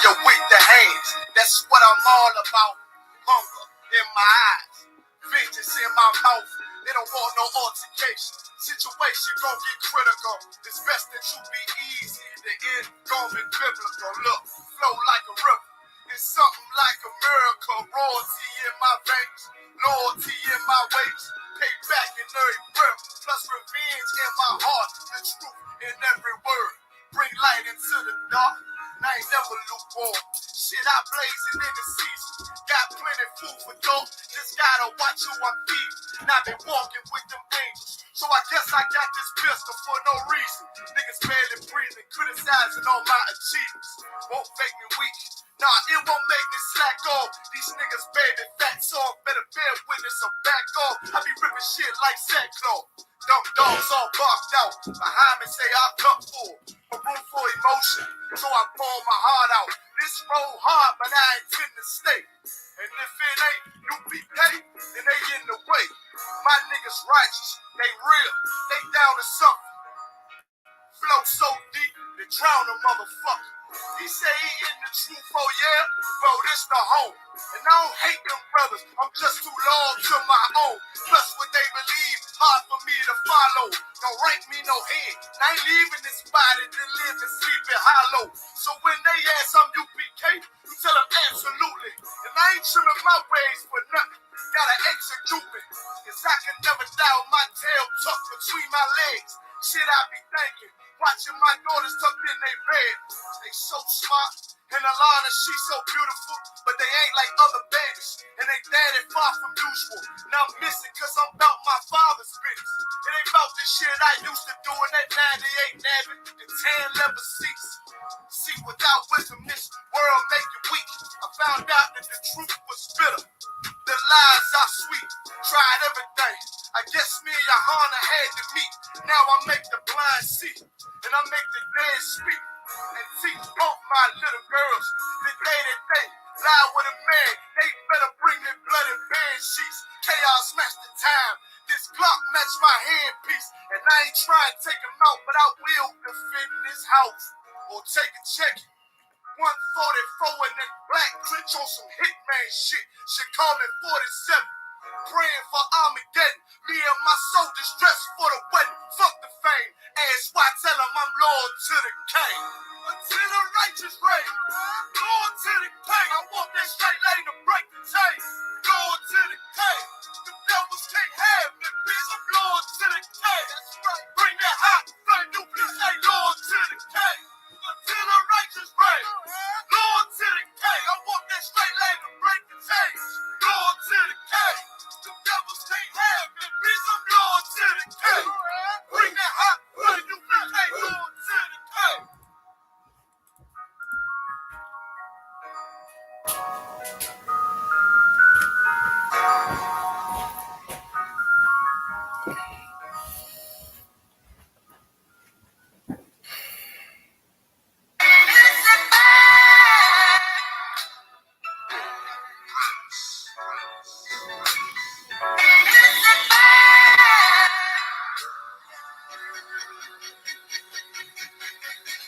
fire with the hands. That's what I'm all about. Hunger in my eyes, vengeance in my mouth. They don't want no altercation. Situation gon' get critical. It's best that you be easy. The end gon' be biblical. Look, flow like a river. It's something like a miracle. Royalty in my veins, loyalty in my ways. Pay back in every breath, plus revenge in my heart. The truth in every word. Bring light into the dark. I ain't never lukewarm. Shit, I blazing in the season. Got plenty food for thought. Just gotta watch who I'm feeding. And I've been walking with them angels. So I guess I got this pistol for no reason. Niggas barely breathing, criticizing all my achievements. Won't make me weak. Nah, it won't make me slack off. These niggas baby fat soft. Better bear witness or back off. I be ripping shit like sackcloth. Dumb dogs all barked out. Behind me say I come full. A room for emotion. So I pour my heart out. This road hard, but I intend to stay. And if it ain't U.P.K, then they in the way. My niggas righteous. They real. They down to something. Flow so deep, they drown a motherfucker. He say he in the truth, oh yeah? Bro, this the home. And I don't hate them brothers, I'm just too loyal to my own. Plus what they believe, hard for me to follow. Don't rank me no head, and I ain't leaving this body to live and sleep in hollow. So when they ask I'm U.P.K, you tell them absolutely. And I ain't trimming my ways for nothing, gotta execute me. Cause I can never die with my tail tucked between my legs. Shit I be thinking, watching my daughters tucked in their bed. They so smart, and Alana, she's so beautiful, but they ain't like other babies, and they daddy far from usual. Now I'm missing cause I'm about my father's business. It ain't about the shit I used to do in that 98 Navy, the 10 leather seats. See, without wisdom, this world make you weak. I found out that the truth was bitter, the lies are sweet. Tried everything, I guess me and YAHANNA had to meet. Now I make the blind see, and I make the dead speak. And teach both my little girls the day that they lie with a man, they better bring their bloody bed sheets. Chaos match the time, this Glock match my handpiece. And I ain't trying to take him out, but I will defend this house or take a check. 144 and that black clinch on some hitman shit. Should call me 47. Praying for Armageddon. Me and my soldiers dressed for the wedding. Fuck the fame. Ask why, tell them I'm loyal to the king. Until the righteous reign. Loyal to the king. I want that straight lane to break the chain. Loyal to the king. The devils can't have me, bitch. I'm loyal to the king. That's right. Bring that hot flame. You please say loyal to the king. Until the righteous reign. Loyal to the king. I want that straight lane to break the chain. Loyal to the king. The devils can't have me, bitch. I'm loyal to the king. Bring that hot flame. You please say loyal to the king.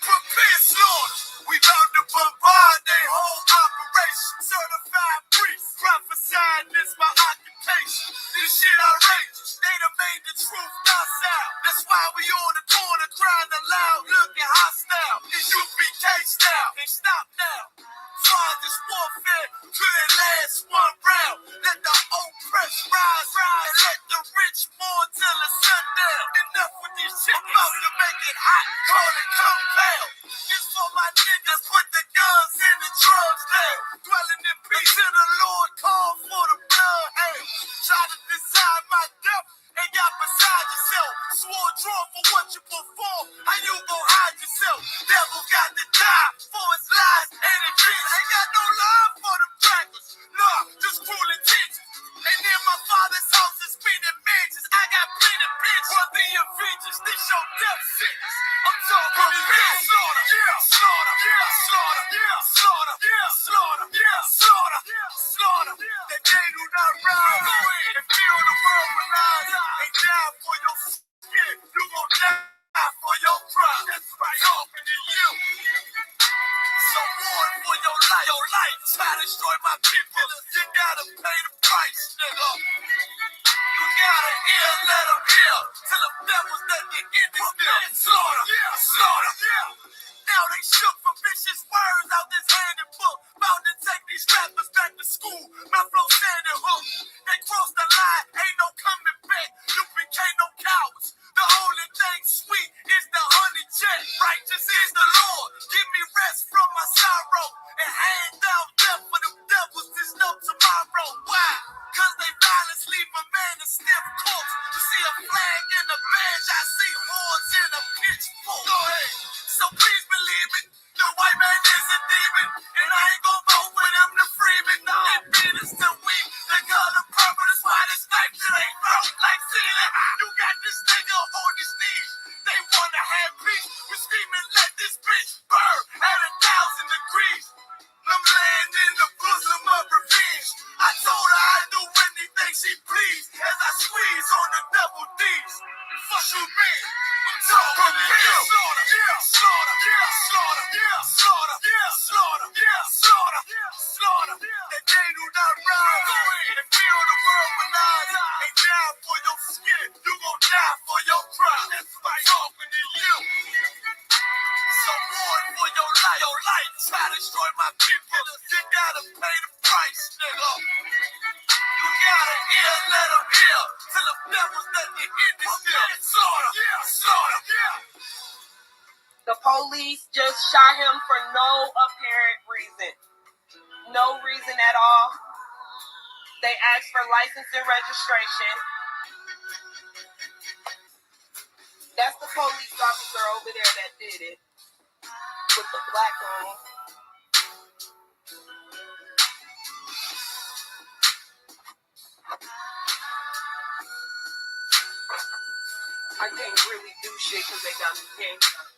Prepare slaughter. We about to bombard they whole operation. Certified priests prophesying this my occupation. This shit outrageous. They done made the truth docile. That's why we on the corner crying aloud, looking hostile. It's U.P.K style. Can't stop now. Father's warfare couldn't last one round. Let the oppressed rise and let the rich mourn till the sundown. Enough with this shit, about to make it hot. Call it compound. This for my niggas, put the guns in the drugs down. Dwelling in peace till the Lord call for the blood. Hey, try to decide my death and got beside yourself. Swore draw for what you perform. How you gon' hide yourself? Devil got to die for his lies and his dreams. Ain't got no love for them crackers. Nah, just cruel intentions. And in my father's house is spinning mansions. I got plenty bitches. For the Avengers, this your death sentence. I'm talking real slaughter. Yeah, slaughter. Yeah, slaughter. Yeah, slaughter. Yeah, slaughter. Yeah, slaughter. Yeah, slaughter. That they do not rise and feel the world relies. Ain't down for your skin. You gon' die for your crime. That's right. Talking to you. So warn for your That they do not rise and feel the world with lies. Ain't down for your skin, you gon' die for your crime. That's right, talking to you. So war for your life. Try to destroy my people. You gotta pay the price, nigga. You gotta hear, let them hear. Till the devils let me hit this shit. Slaughter. The police just shot him for no apparent reason. No reason at all. They asked for license and registration. That's the police officer over there that did it. With the black on. I can't really do shit because they got me handcuffed.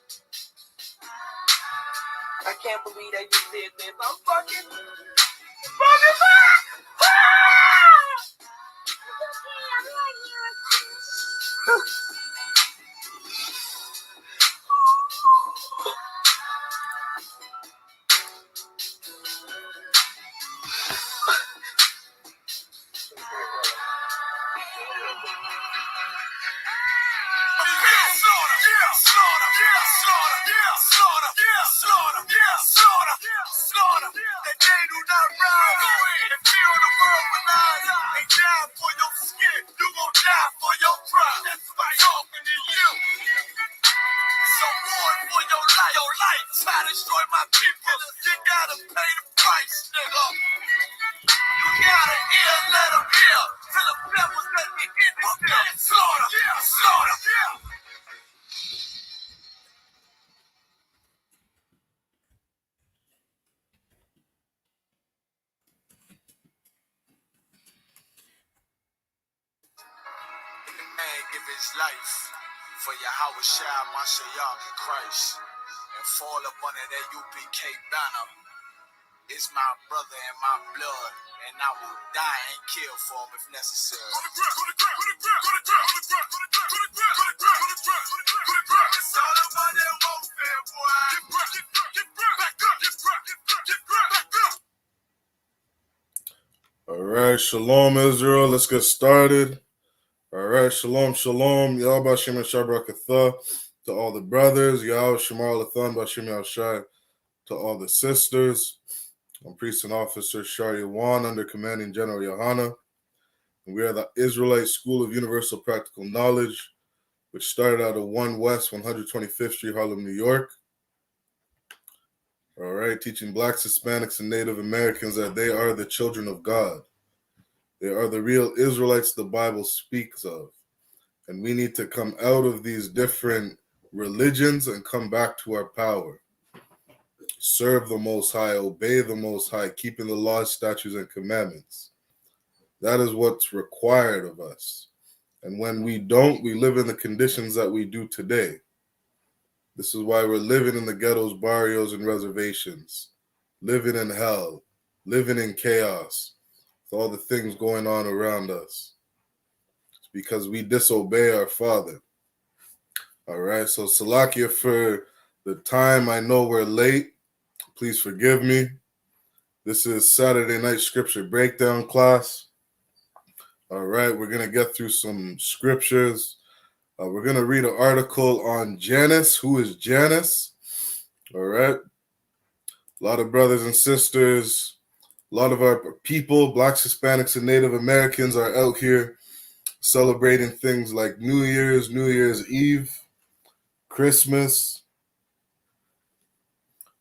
I can't believe they just did this. I'm fucking back! Slaughter. That they do not rise and feel the world with lies. Ain't down for your skin, you gon' die for your crime. That's right, talking to you. So war for your life. Try to destroy my people. You gotta pay the price, nigga. You gotta hear, let them hear. Till the devils let me hit this shit. Slaughter. Man give his life for YAHANNA Christ and fall up under that UPK banner. Is my brother and my blood, and I will die and kill for him if necessary. It's all about that warfare, boy. Get back up. All right, shalom, Israel. Let's get started. All right, shalom. Yahweh Shem Shabrakatha to all the brothers. Yahweh Shemar Lathan Bashim Yahshai to all the sisters. I'm Priest and Officer Shari Wan under Commanding General YAHANNA. And we are the Israelite School of Universal Practical Knowledge, which started out of 1 West 125th Street, Harlem, New York. All right, teaching Blacks, Hispanics, and Native Americans that they are the children of God. They are the real Israelites the Bible speaks of. And we need to come out of these different religions and come back to our power. Serve the Most High, obey the Most High, keeping the laws, statutes, and commandments. That is what's required of us. And when we don't, we live in the conditions that we do today. This is why we're living in the ghettos, barrios, and reservations, living in hell, living in chaos, with all the things going on around us. It's because we disobey our Father. All right, so Salakia for the time. I know we're late. Please forgive me. This is Saturday night scripture breakdown class. All right, we're going to get through some scriptures. We're going to read an article on Janus. Who is Janus? All right. A lot of brothers and sisters, a lot of our people, Blacks, Hispanics, and Native Americans are out here celebrating things like New Year's Eve, Christmas.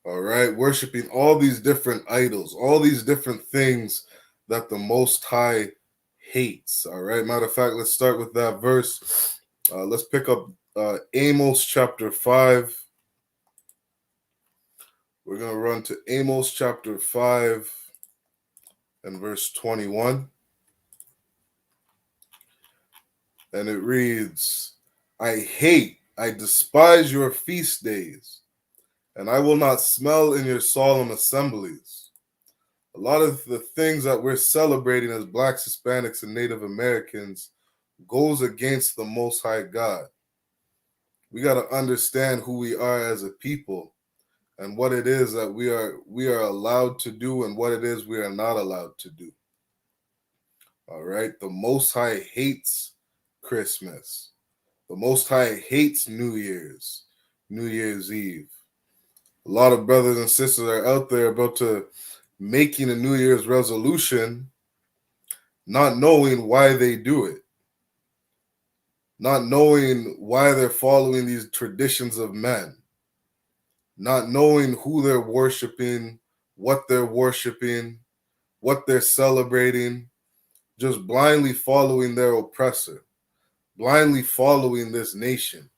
All right, worshiping all these different idols, all these different things that the Most High hates. All right, matter of fact, let's start with that verse. Let's pick up Amos chapter 5. We're going to run to Amos chapter 5 and verse 21. And it reads, I despise your feast days, and I will not smell in your solemn assemblies. A lot of the things that we're celebrating as Blacks, Hispanics, and Native Americans goes against the Most High God. We got to understand who we are as a people and what it is that we are allowed to do and what it is we are not allowed to do. All right? The Most High hates Christmas. The Most High hates New Year's Eve. A lot of brothers and sisters are out there about to making a New Year's resolution, not knowing why they do it, not knowing why they're following these traditions of men, not knowing who they're worshiping, what they're celebrating, just blindly following their oppressor, blindly following this nation,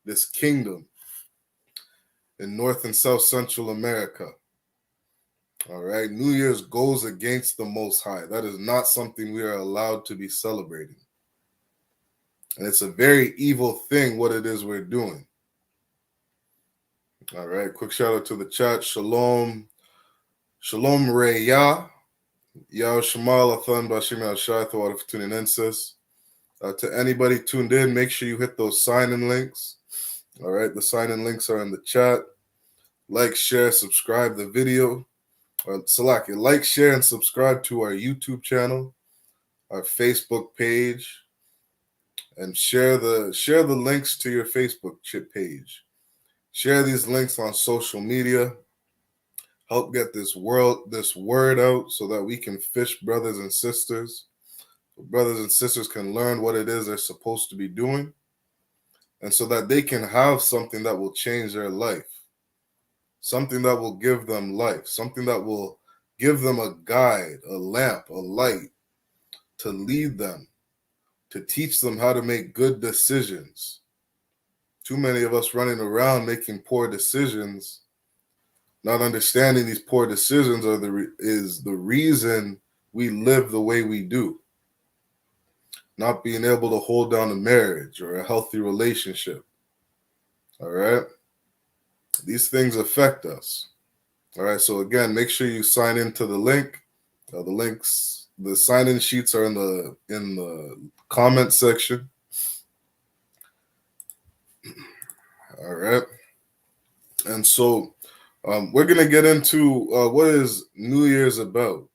this kingdom in North and South Central America. All right, New Year's goes against the Most High. That is not something we are allowed to be celebrating. And it's a very evil thing what it is we're doing. All right, quick shout out to the chat. Shalom. Shalom Reya. Yao Shamal Athan Bashim Al Shai. Thought for tuning in, sis. To anybody tuned in, make sure you hit those sign-in links. All right, the sign-in links are in the chat. Like, share, subscribe the video. Salaki, like, share, and subscribe to our YouTube channel, our Facebook page, and share the links to your Facebook page. Share these links on social media. Help get this word out so that we can fish brothers and sisters. So brothers and sisters can learn what it is they're supposed to be doing, and so that they can have something that will change their life, something that will give them life, something that will give them a guide, a lamp, a light to lead them, to teach them how to make good decisions. Too many of us running around making poor decisions, not understanding these poor decisions is the reason we live the way we do. Not being able to hold down a marriage or a healthy relationship. All right? These things affect us. All right, so again, make sure you sign into the link. The sign-in sheets are in the comment section. All right, and so we're gonna get into what is New Year's about.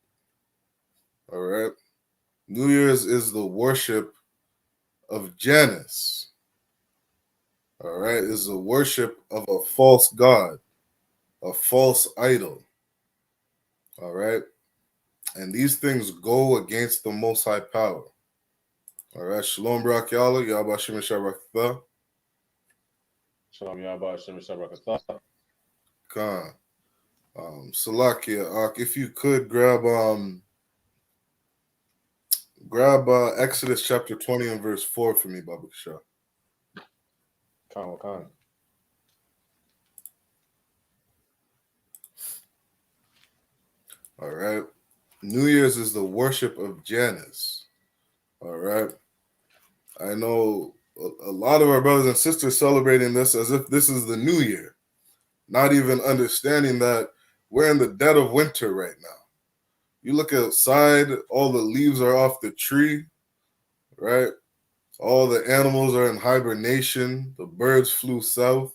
All right, New Year's is the worship of Janus. All right, is the worship of a false god, a false idol. All right, and these things go against the Most High power. All right, Shalom Barak Yalla, Yahba Shem Shabrakatha. Shalom Yahba Shem Shabrakatha. Khan. Salakia, if you could grab Exodus chapter 20 and verse 4 for me, Baba Shah. Khan. All right. New Year's is the worship of Janus. All right. I know a lot of our brothers and sisters celebrating this as if this is the new year, not even understanding that we're in the dead of winter right now. You look outside, all the leaves are off the tree, right? All the animals are in hibernation. The birds flew south.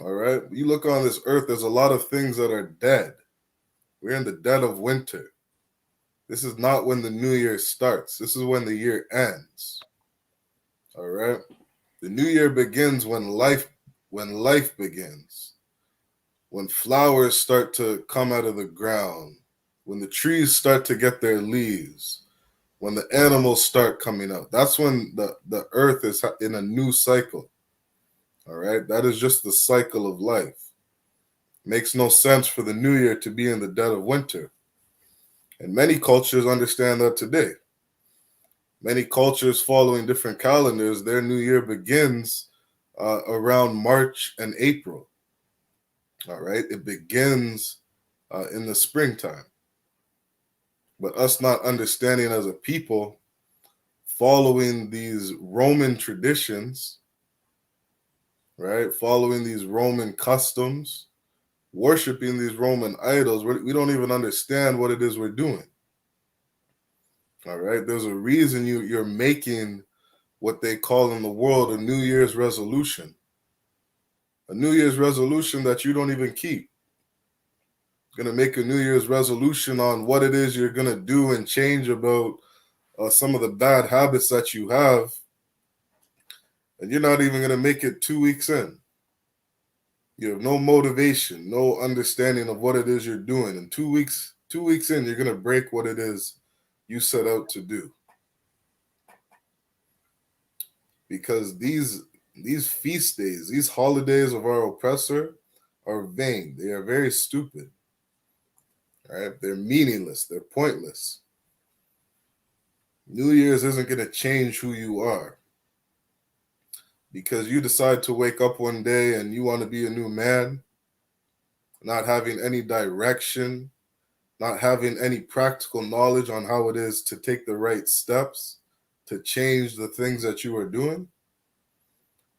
All right. You look on this earth, there's a lot of things that are dead. We're in the dead of winter. This is not when the new year starts. This is when the year ends. All right. The new year begins when life begins. When flowers start to come out of the ground. When the trees start to get their leaves. When the animals start coming out. That's when the earth is in a new cycle. All right. That is just the cycle of life. Makes no sense for the new year to be in the dead of winter. And many cultures understand that today. Many cultures following different calendars, their new year begins around March and April. All right. It begins in the springtime. But us not understanding as a people, following these Roman traditions, right? Following these Roman customs, worshiping these Roman idols, we don't even understand what it is we're doing. All right, there's a reason you're making what they call in the world a New Year's resolution. A New Year's resolution that you don't even keep. Going to make a New Year's resolution on what it is you're going to do and change about some of the bad habits that you have. And you're not even going to make it 2 weeks in. You have no motivation, no understanding of what it is you're doing. And 2 weeks in, you're going to break what it is you set out to do. Because these feast days, these holidays of our oppressor are vain. They are very stupid. Right? They're meaningless. They're pointless. New Year's isn't going to change who you are. Because you decide to wake up one day and you want to be a new man, not having any direction, not having any practical knowledge on how it is to take the right steps to change the things that you are doing,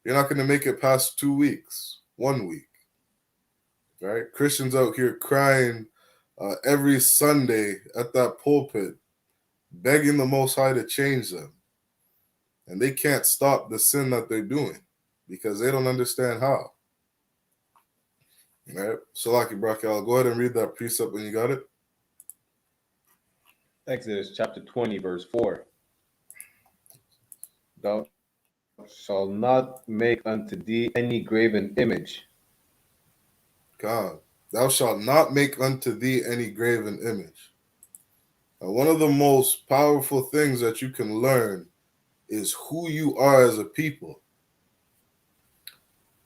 you're not going to make it past 2 weeks, 1 week. Right? Christians out here crying every Sunday at that pulpit, begging the Most High to change them. And they can't stop the sin that they're doing because they don't understand how. Right? Salaki Brakel, go ahead and read that precept when you got it. Exodus chapter 20, verse 4. Thou shalt not make unto thee any graven image. God, thou shalt not make unto thee any graven image. Now, one of the most powerful things that you can learn is who you are as a people.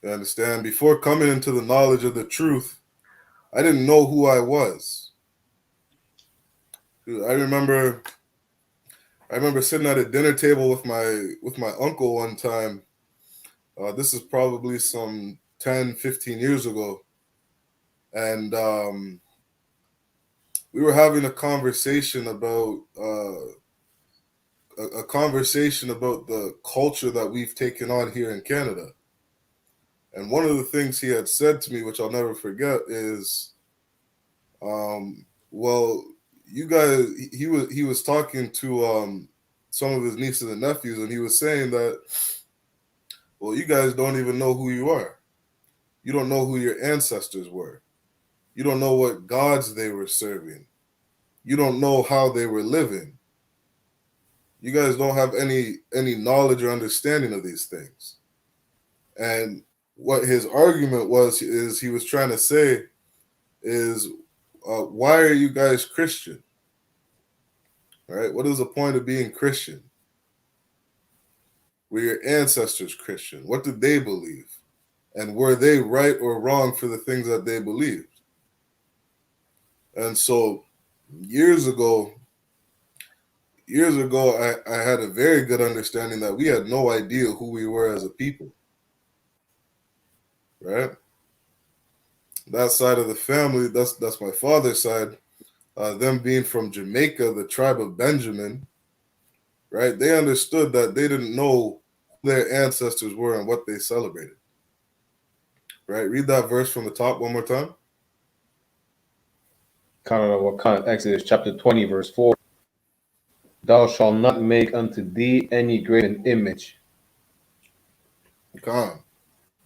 You understand? Before coming into the knowledge of the truth, I didn't know who I was. I remember sitting at a dinner table with my uncle one time. This is probably some 10, 15 years ago. And we were having a conversation about the culture that we've taken on here in Canada. And one of the things he had said to me, which I'll never forget, is, well, you guys, he was talking to some of his nieces and nephews, and he was saying that, well, you guys don't even know who you are. You don't know who your ancestors were. You don't know what gods they were serving. You don't know how they were living. You guys don't have any knowledge or understanding of these things. And what his argument was is he was trying to say is, why are you guys Christian? Right? What is the point of being Christian? Were your ancestors Christian? What did they believe? And were they right or wrong for the things that they believed? And so years ago, I had a very good understanding that we had no idea who we were as a people. Right? That side of the family, that's my father's side, them being from Jamaica, the tribe of Benjamin, right? They understood that they didn't know who their ancestors were and what they celebrated. Right? Read that verse from the top one more time. Exodus chapter 20, verse 4. Thou shalt not make unto thee any graven image. Come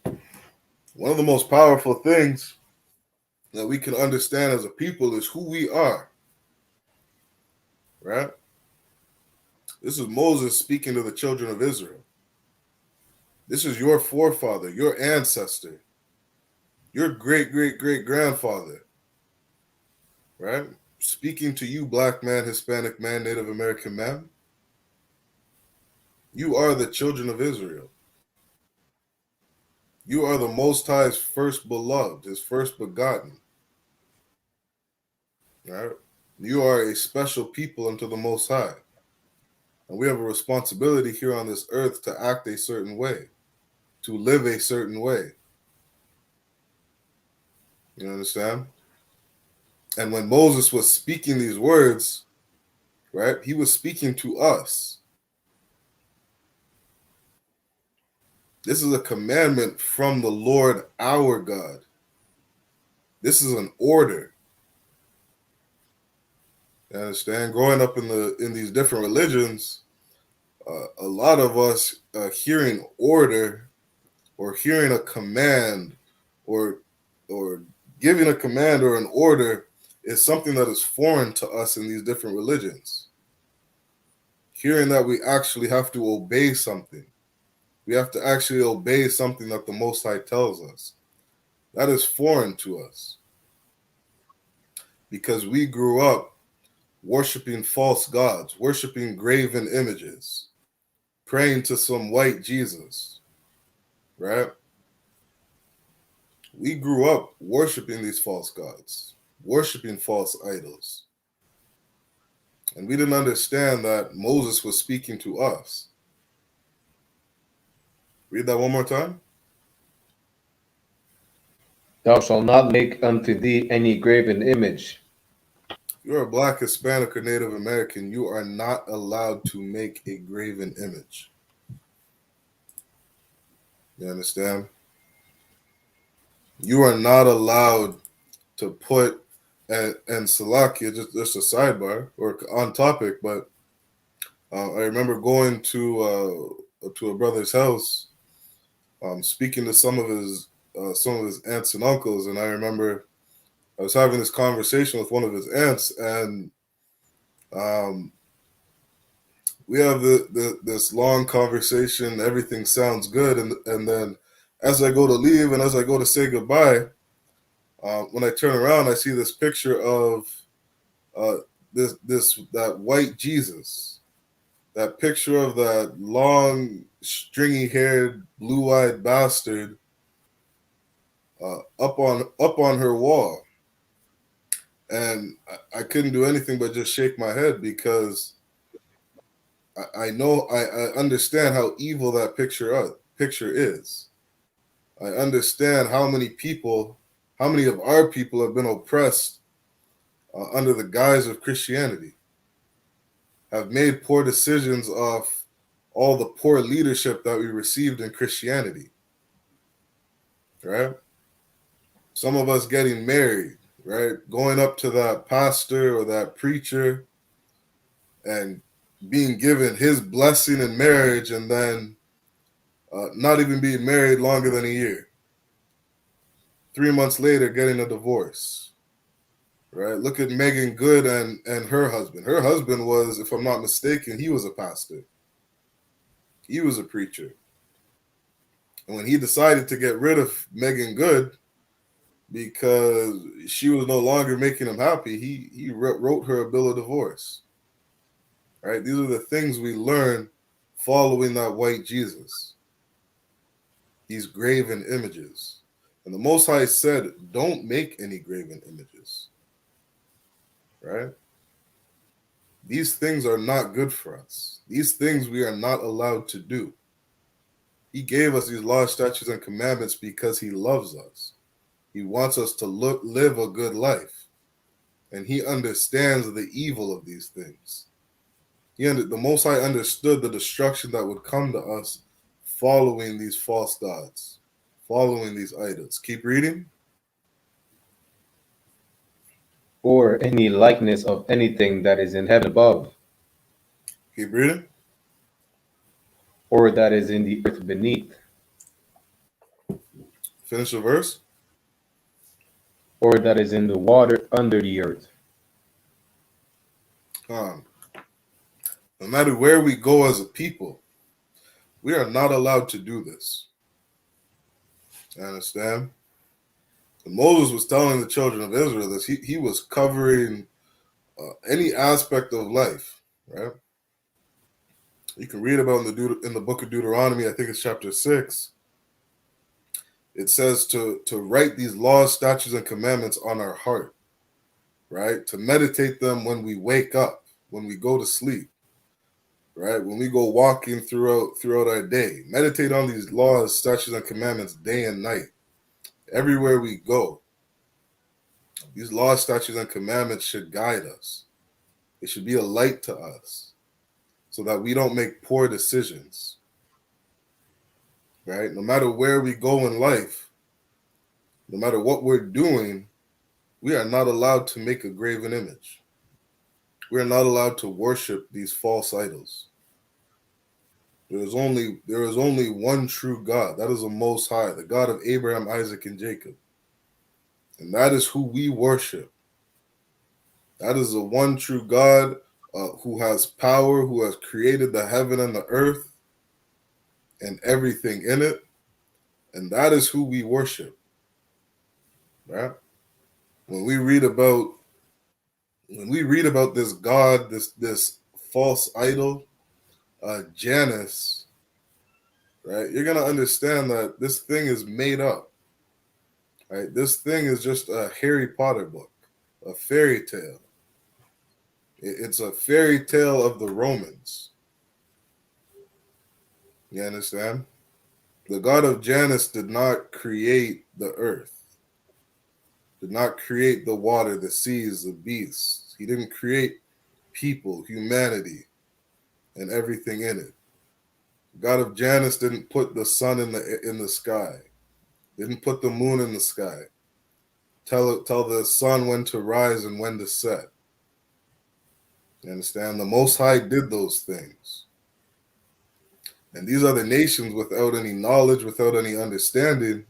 on. One of the most powerful things that we can understand as a people is who we are. Right? This is Moses speaking to the children of Israel. This is your forefather, your ancestor, your great-great-great-grandfather. Right? Speaking to you, black man, Hispanic man, Native American man. You are the children of Israel. You are the Most High's first beloved, his first begotten. Right? You are a special people unto the Most High. And we have a responsibility here on this earth to act a certain way, to live a certain way. You understand? And when Moses was speaking these words, right, he was speaking to us. This is a commandment from the Lord our God. This is an order. You understand? Growing up in these different religions, a lot of us hearing order or hearing a command or giving a command or an order is something that is foreign to us in these different religions. Hearing that we actually have to obey something, we have to actually obey something that the Most High tells us, that is foreign to us, because we grew up worshiping false gods, worshiping graven images, praying to some white Jesus, right? We grew up worshiping these false gods, worshiping false idols. And we didn't understand that Moses was speaking to us. Read that one more time. Thou shalt not make unto thee any graven image. If you're a Black, Hispanic, or Native American, you are not allowed to make a graven image. You understand? You are not allowed to put, and Salakia, just a sidebar or on topic, but I remember going to a brother's house, speaking to some of his aunts and uncles, and I remember I was having this conversation with one of his aunts, and we have this long conversation. Everything sounds good, and then as I go to leave and as I go to say goodbye, when I turn around, I see this picture of that white Jesus, that picture of that long, stringy-haired, blue-eyed bastard up on her wall, and I couldn't do anything but just shake my head, because I know I understand how evil that picture is. I understand how many of our people have been oppressed under the guise of Christianity, have made poor decisions off all the poor leadership that we received in Christianity, right? Some of us getting married, right? Going up to that pastor or that preacher and being given his blessing in marriage, and then not even being married longer than a year. 3 months later, getting a divorce, right? Look at Megan Good and her husband. Her husband was, if I'm not mistaken, he was a pastor. He was a preacher. And when he decided to get rid of Megan Good because she was no longer making him happy, he wrote her a bill of divorce. Right? These are the things we learn following that white Jesus. These graven images. And the Most High said, don't make any graven images. Right? These things are not good for us. These things we are not allowed to do. He gave us these laws, statutes, and commandments because he loves us. He wants us to live a good life. And he understands the evil of these things. The Most High understood the destruction that would come to us following these false gods, following these idols. Keep reading. Or any likeness of anything that is in heaven above, Keep reading. or that is in the earth beneath, Finish the verse. or that is in the water under the earth. No matter where we go as a people, we are not allowed to do this. You understand? And Moses was telling the children of Israel this. He was covering any aspect of life, right? You can read about in the book of Deuteronomy, I think it's chapter 6. It says to write these laws, statutes, and commandments on our heart, right? To meditate them when we wake up, when we go to sleep, right? When we go walking throughout our day. Meditate on these laws, statutes, and commandments day and night. Everywhere we go, these laws, statutes, and commandments should guide us. It should be a light to us so that we don't make poor decisions, right? No matter where we go in life, no matter what we're doing, we are not allowed to make a graven image. We are not allowed to worship these false idols. There is only one true God. That is the Most High, the God of Abraham, Isaac, and Jacob. And that is who we worship. That is the one true God who has power, who has created the heaven and the earth and everything in it. And that is who we worship. Right? When we read about this God, this false idol, Janus, right? You're gonna understand that this thing is made up. Right? This thing is just a Harry Potter book, a fairy tale. It's a fairy tale of the Romans. You understand? The God of Janus did not create the earth, did not create the water, the seas, the beasts. He didn't create people, humanity, and everything in it. The God of Janus didn't put the sun in the sky, didn't put the moon in the sky. Tell the sun when to rise and when to set. You understand? The Most High did those things. And these other nations, without any knowledge, without any understanding,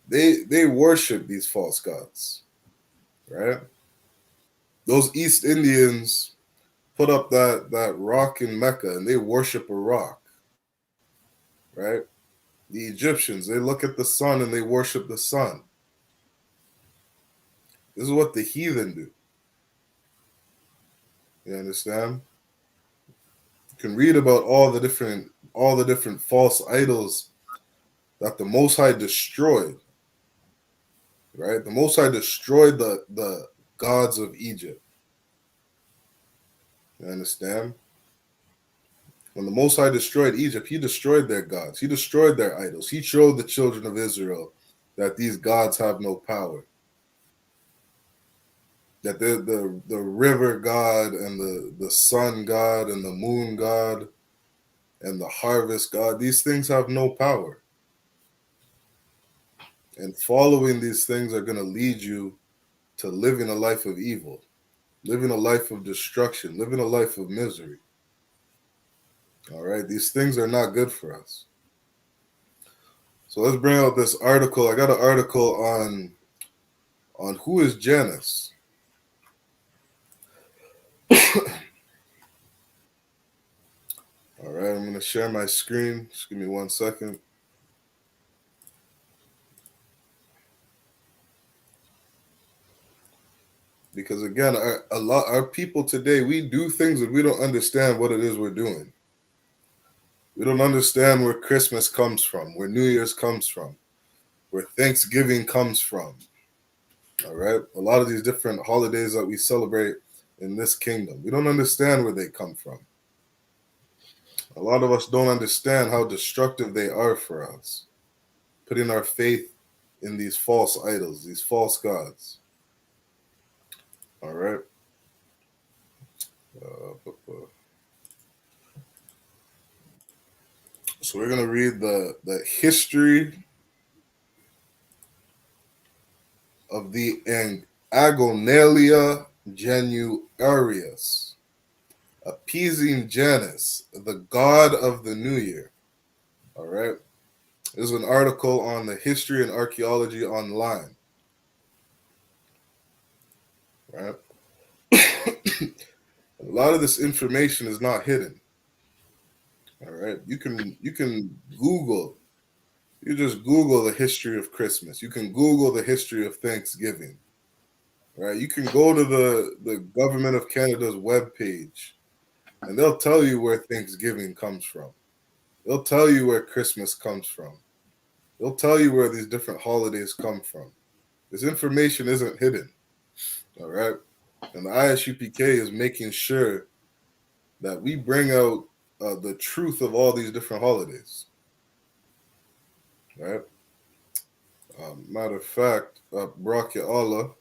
they worship these false gods, right? Those East Indians put up that rock in Mecca, and they worship a rock, right? The Egyptians, they look at the sun and they worship the sun. This is what the heathen do. You understand? You can read about all the different false idols that the Most High destroyed. Right? The Most High destroyed the gods of Egypt. You understand? When the Most High destroyed Egypt, he destroyed their gods. He destroyed their idols. He showed the children of Israel that these gods have no power. That the river god and the sun god and the moon god and the harvest god, these things have no power. And following these things are going to lead you to living a life of evil, living a life of destruction, living a life of misery. All right, these things are not good for us. So let's bring out this article. I got an article on who is Janus. All right, I'm going to share my screen. Just give me 1 second. Because again, our people today, we do things that we don't understand what it is we're doing. We don't understand where Christmas comes from, where New Year's comes from, where Thanksgiving comes from. All right, a lot of these different holidays that we celebrate in this kingdom, we don't understand where they come from. A lot of us don't understand how destructive they are for us, putting our faith in these false idols, these false gods. All right. So we're going to read the history of the Agonalia Januarius, appeasing Janus, the god of the new year. All right. There's an article on the History and Archaeology Online. Right. A lot of this information is not hidden. All right. You can Google. You just Google the history of Christmas. You can Google the history of Thanksgiving. Right. You can go to the Government of Canada's webpage, and they'll tell you where Thanksgiving comes from. They'll tell you where Christmas comes from. They'll tell you where these different holidays come from. This information isn't hidden. All right. And the I.S.U.P.K is making sure that we bring out the truth of all these different holidays. Right. Matter of fact, Brakia Allah.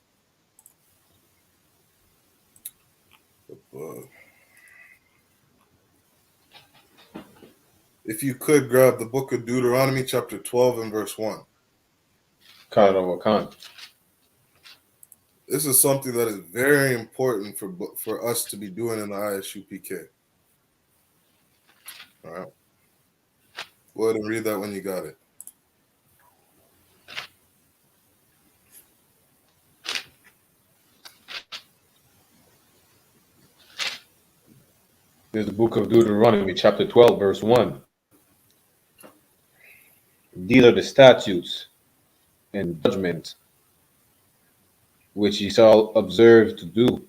If you could grab the book of Deuteronomy, chapter 12 and verse 1. Khan. This is something that is very important for us to be doing in the I.S.U.P.K. All right. Go ahead and read that when you got it. This is the book of Deuteronomy, chapter 12, verse 1. These are the statutes and judgments which ye shall observe to do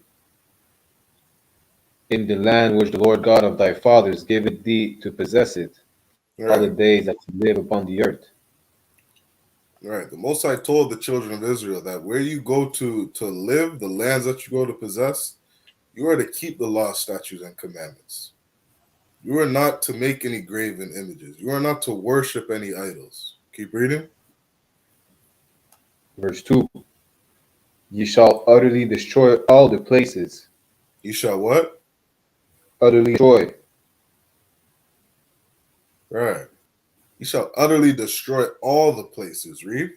in the land which the Lord God of thy fathers giveth thee to possess it All all the right. days that you live upon the earth. All right. The Most High told the children of Israel that where you go to live, the lands that you go to possess, you are to keep the law, statutes, and commandments. You are not to make any graven images. You are not to worship any idols. Keep reading. Verse 2. Ye shall utterly destroy all the places, You shall what? utterly destroy, Right. You shall utterly destroy all the places. Read.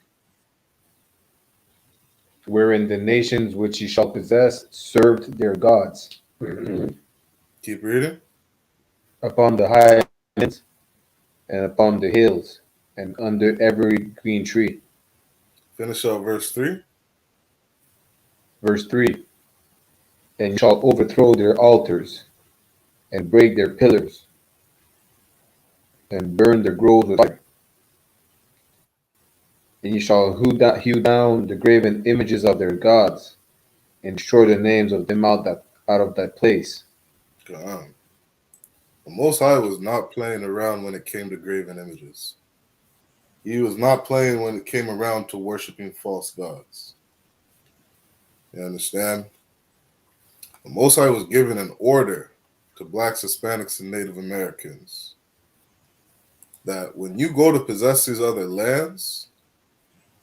wherein the nations which ye shall possess served their gods. Keep reading. Upon the highlands and upon the hills and under every green tree. Finish out verse 3. Verse 3. And ye shall overthrow their altars and break their pillars and burn their groves with fire. And ye shall hew down the graven images of their gods and destroy the names of them out of that place. God. The Most High was not playing around when it came to graven images. He was not playing when it came around to worshiping false gods. You understand? The Most High was giving an order to blacks, Hispanics, and Native Americans that when you go to possess these other lands,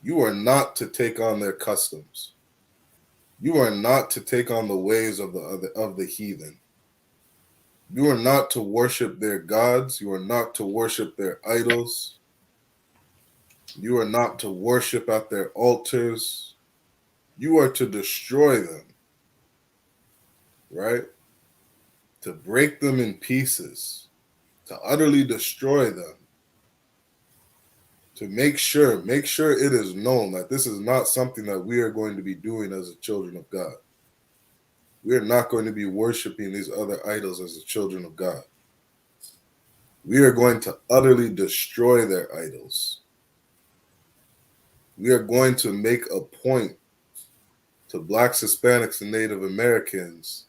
you are not to take on their customs. You are not to take on the ways of the heathen. You are not to worship their gods. You are not to worship their idols. You are not to worship at their altars. You are to destroy them, right? To break them in pieces, to utterly destroy them, to make sure it is known that this is not something that we are going to be doing as the children of God. We are not going to be worshiping these other idols as the children of God. We are going to utterly destroy their idols. We are going to make a point to blacks, Hispanics, and Native Americans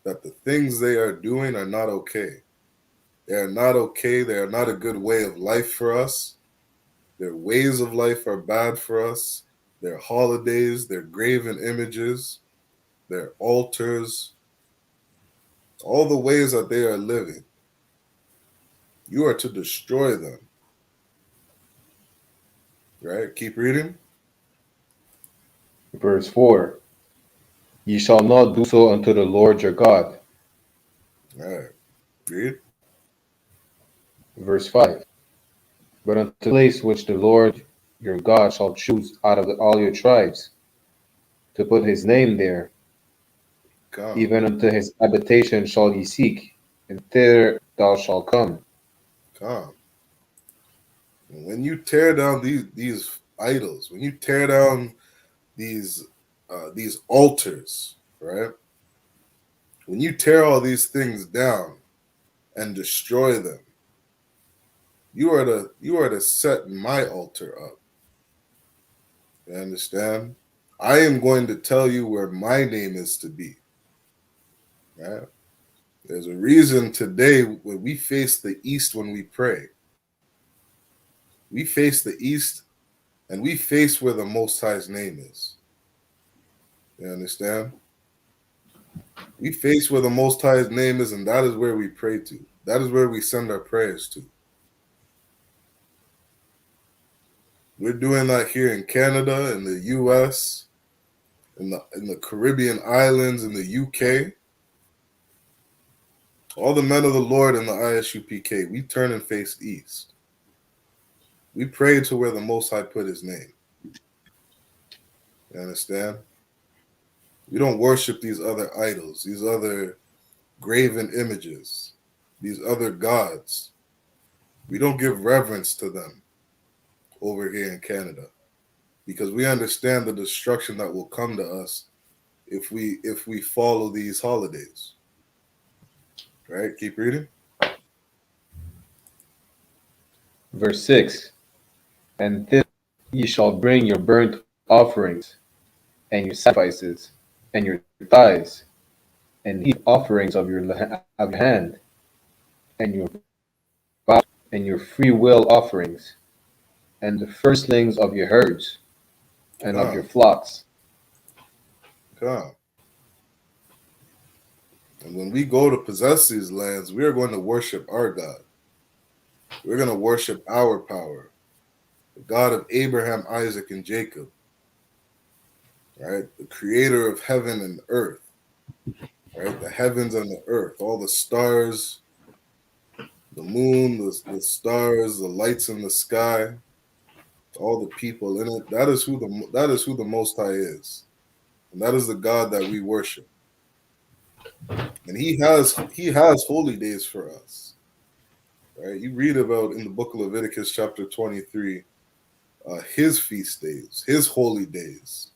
that the things they are doing are not okay. They are not okay. They are not a good way of life for us. Their ways of life are bad for us. Their holidays, their graven images, their altars, all the ways that they are living. You are to destroy them. Right? Keep reading. Verse 4. Ye shall not do so unto the Lord your God. All right. Read. Verse 5. But unto the place which the Lord your God shall choose out of all your tribes, to put his name there, Come. even unto his habitation shall ye seek, and thither thou shalt come. Come. When you tear down these idols, when you tear down these altars, right? When you tear all these things down and destroy them, you are to set my altar up. You understand? I am going to tell you where my name is to be. Right? There's a reason today when we face the east when we pray. We face the east and we face where the Most High's name is. You understand? We face where the Most High's name is, and that is where we pray to. That is where we send our prayers to. We're doing that here in Canada, in the U.S., in the Caribbean islands, in the U.K. All the men of the Lord in the I.S.U.P.K, we turn and face east. We pray to where the Most High put his name. You understand? We don't worship these other idols, these other graven images, these other gods. We don't give reverence to them over here in Canada because we understand the destruction that will come to us if we follow these holidays. Right? Keep reading. Verse 6. And thither ye shall bring your burnt offerings, and your sacrifices, and your tithes, and heap offerings of your hand, and your vows, and your free will offerings, and the firstlings of your herds, and of your Come, flocks. come. And when we go to possess these lands, we are going to worship our God. We're going to worship our power, the God of Abraham, Isaac, and Jacob, right? The creator of heaven and earth, right? The heavens and the earth, all the stars, the moon, the stars, the lights in the sky, all the people in it. That is who the Most High is, and that is the God that we worship. And He has holy days for us, right? You read about in the book of Leviticus, chapter 23, His feast days, His holy days,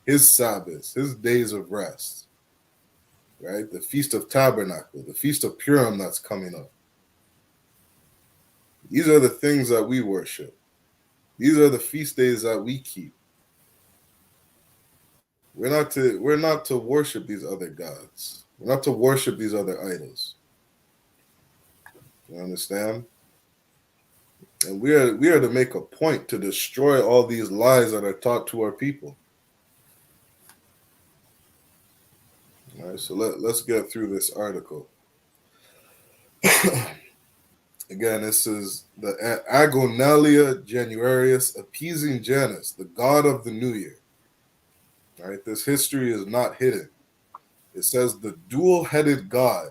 His Sabbaths, His days of rest, right? The Feast of Tabernacle, the Feast of Purim that's coming up. These are the things that we worship. These are the feast days that we keep. We're not to worship these other gods. We're not to worship these other idols. You understand? And we are to make a point to destroy all these lies that are taught to our people. All right, so let's get through this article. Again, this is the Agonalia Januarius appeasing Janus, the god of the new year. All right, this history is not hidden. It says the dual-headed god,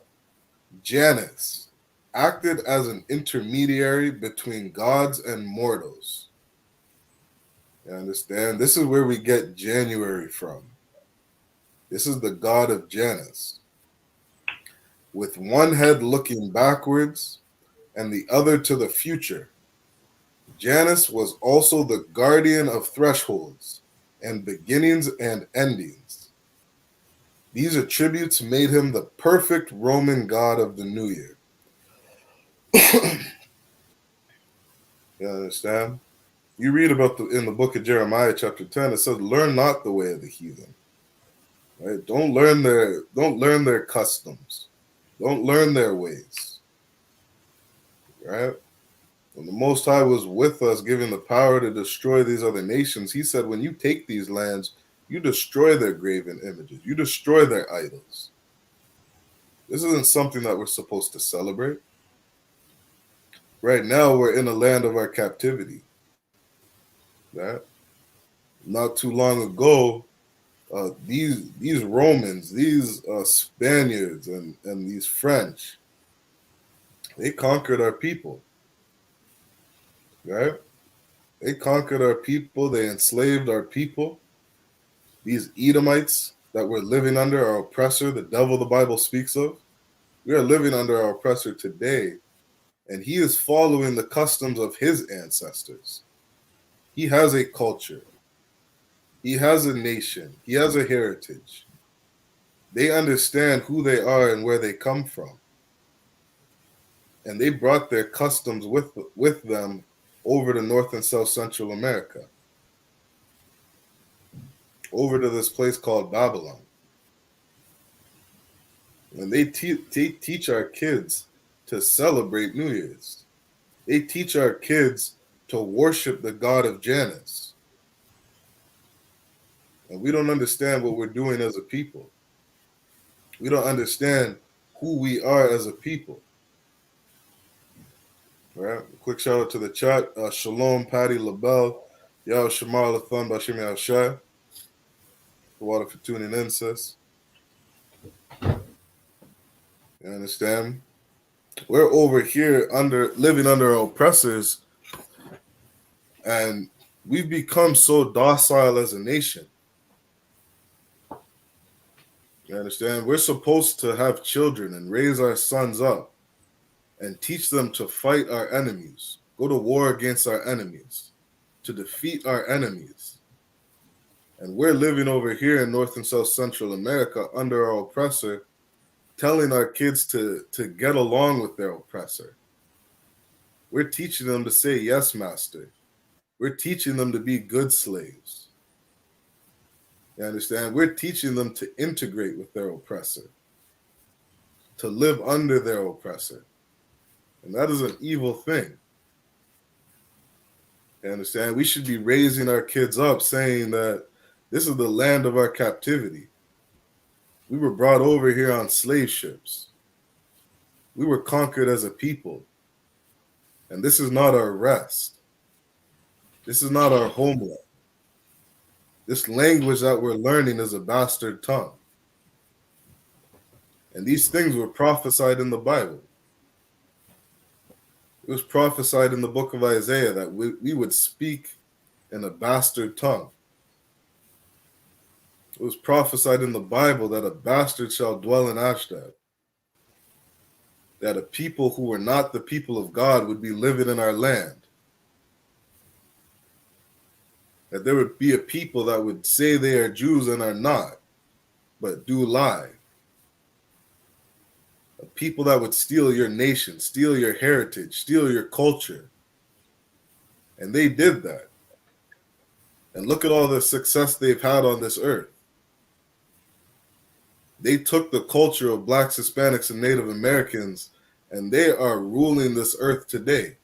Janus, acted as an intermediary between gods and mortals. You understand? This is where we get January from. This is the god of Janus, with one head looking backwards and the other to the future. Janus was also the guardian of thresholds and beginnings and endings. These attributes made him the perfect Roman god of the new year. You understand? You read about in the book of Jeremiah, chapter 10, it says, "Learn not the way of the heathen." Right? Don't learn their customs. Don't learn their ways. Right? When the Most High was with us, giving the power to destroy these other nations, He said, when you take these lands, you destroy their graven images. You destroy their idols. This isn't something that we're supposed to celebrate. Right now, we're in a land of our captivity. Right? Not too long ago, these Romans, these Spaniards, and these French, they conquered our people. Right? They conquered our people. They enslaved our people. These Edomites that we're living under, our oppressor, the devil the Bible speaks of, we are living under our oppressor today, and he is following the customs of his ancestors. He has a culture. He has a nation. He has a heritage. They understand who they are and where they come from. And they brought their customs with them over to North and South Central America, over to this place called Babylon. And they teach our kids to celebrate New Year's. They teach our kids to worship the god of Janus. And we don't understand what we're doing as a people. We don't understand who we are as a people. All right. Quick shout out to the chat. Shalom, Patty LaBelle. Yao Shamar Lathan Bashim Yao Shai. The water for tuning in, sis. You understand? We're over here living under our oppressors, and we've become so docile as a nation. You understand? We're supposed to have children and raise our sons up and teach them to fight our enemies, go to war against our enemies, to defeat our enemies. And we're living over here in North and South Central America under our oppressor, telling our kids to get along with their oppressor. We're teaching them to say, yes, master. We're teaching them to be good slaves. You understand? We're teaching them to integrate with their oppressor, to live under their oppressor. And that is an evil thing. You understand? We should be raising our kids up saying that this is the land of our captivity. We were brought over here on slave ships. We were conquered as a people. And this is not our rest. This is not our homeland. This language that we're learning is a bastard tongue. And these things were prophesied in the Bible. It was prophesied in the book of Isaiah that we would speak in a bastard tongue. It was prophesied in the Bible that a bastard shall dwell in Ashdod. That a people who were not the people of God would be living in our land. That there would be a people that would say they are Jews and are not, but do lie. A people that would steal your nation, steal your heritage, steal your culture. And they did that. And look at all the success they've had on this earth. They took the culture of blacks, Hispanics, and Native Americans, and they are ruling this earth today.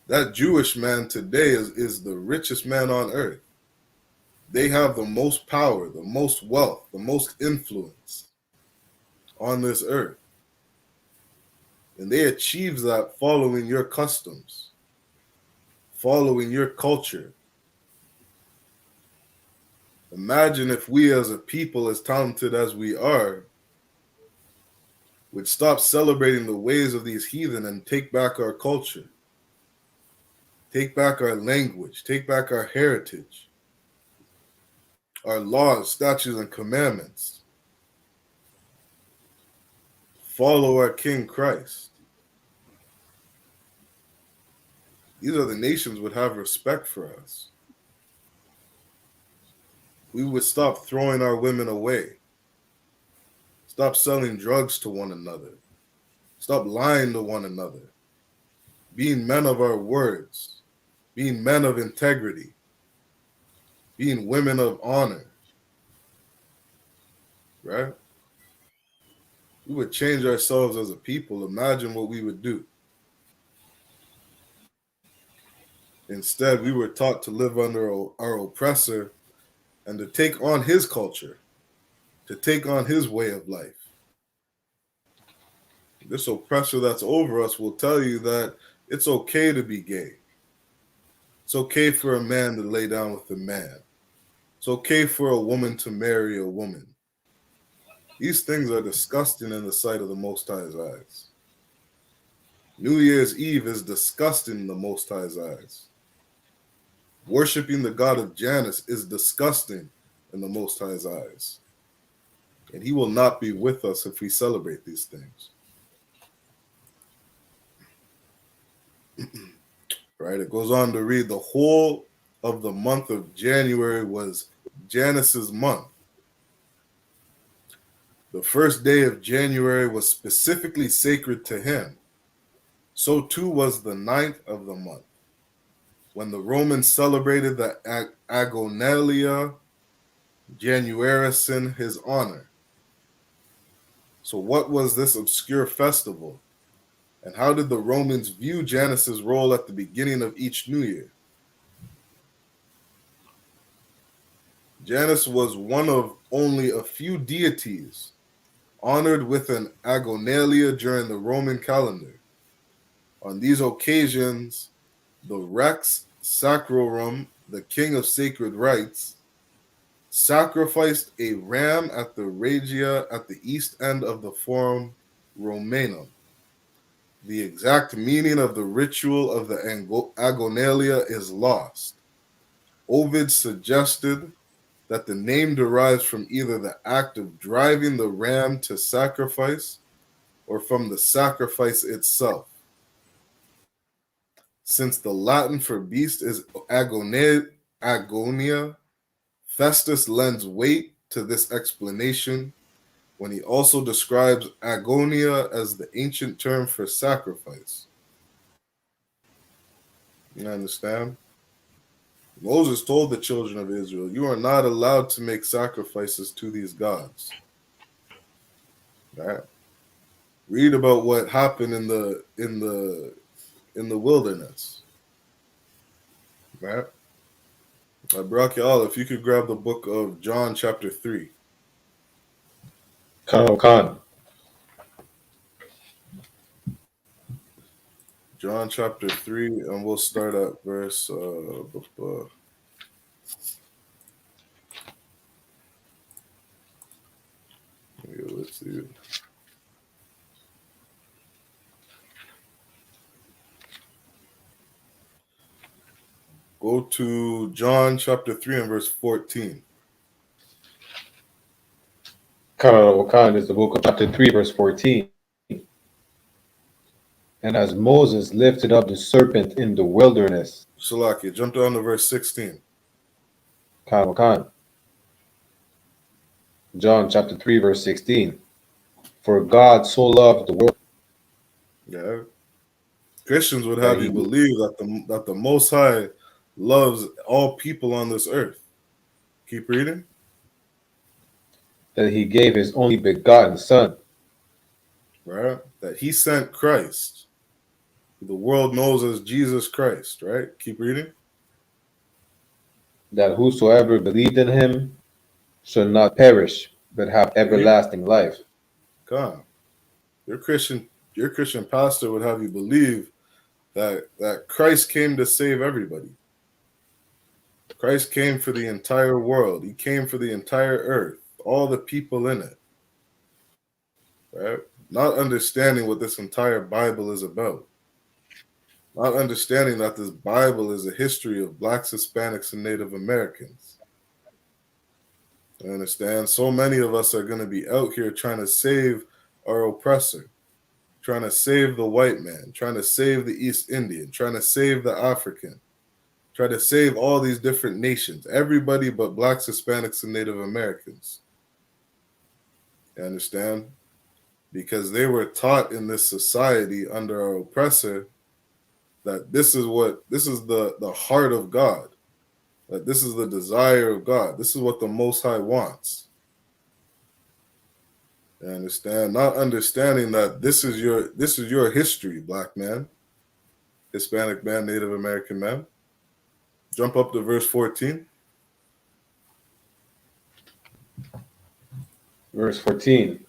That Jewish man today is the richest man on earth. They have the most power, the most wealth, the most influence on this earth. And they achieve that following your customs, following your culture. Imagine if we as a people, as talented as we are, would stop celebrating the ways of these heathen and take back our culture, take back our language, take back our heritage, our laws, statutes, and commandments. Follow our King Christ. These other nations would have respect for us. We would stop throwing our women away. Stop selling drugs to one another. Stop lying to one another. Being men of our words. Being men of integrity. Being women of honor. Right? We would change ourselves as a people. Imagine what we would do. Instead, we were taught to live under our oppressor and to take on his culture, to take on his way of life. This oppressor that's over us will tell you that it's okay to be gay. It's okay for a man to lay down with a man. It's okay for a woman to marry a woman. These things are disgusting in the sight of the Most High's eyes. New Year's Eve is disgusting in the Most High's eyes. Worshipping the god of Janus is disgusting in the Most High's eyes. And he will not be with us if we celebrate these things. Right? It goes on to read, the whole of the month of January was Janus's month. The first day of January was specifically sacred to him. So too was the 9th of the month, when the Romans celebrated the Agonalia Januaris in his honor. So what was this obscure festival? And how did the Romans view Janus's role at the beginning of each new year? Janus was one of only a few deities honored with an Agonalia during the Roman calendar. On these occasions, the Rex Sacrorum, the king of sacred rites, sacrificed a ram at the Regia at the east end of the Forum Romanum. The exact meaning of the ritual of the Agonalia is lost. Ovid suggested that the name derives from either the act of driving the ram to sacrifice or from the sacrifice itself. Since the Latin for beast is agonia, Festus lends weight to this explanation when he also describes agonia as the ancient term for sacrifice. You understand? Moses told the children of Israel, you are not allowed to make sacrifices to these gods. Right? Read about what happened in the wilderness. Right? Brachial, if you could grab the book of John chapter 3. Khan. John chapter 3, and we'll start at verse let's see. Go to John chapter 3 and verse 14. Khan is the book of chapter 3, verse 14. And as Moses lifted up the serpent in the wilderness. Shalaki, jump down to verse 16. Khan. John chapter 3, verse 16. For God so loved the world. Yeah. Christians would have you believe that the Most High loves all people on this earth. Keep reading. That he gave his only begotten Son. Right? That he sent Christ, who the world knows as Jesus Christ. Right? Keep reading. That whosoever believed in him should not perish, but have everlasting life. Come. Your Christian pastor would have you believe that Christ came to save everybody. Christ came for the entire world. He came for the entire earth, all the people in it. Right? Not understanding what this entire Bible is about. Not understanding that this Bible is a history of Blacks, Hispanics, and Native Americans. I understand? So many of us are going to be out here trying to save our oppressor, trying to save the white man, trying to save the East Indian, trying to save the African, trying to save all these different nations, everybody but Blacks, Hispanics, and Native Americans. You understand? Because they were taught in this society under our oppressor that this is the heart of God, that this is the desire of God. This is what the Most High wants. You understand? Not understanding that this is your history, Black man, Hispanic man, Native American man. Jump up to verse 14. Verse 14.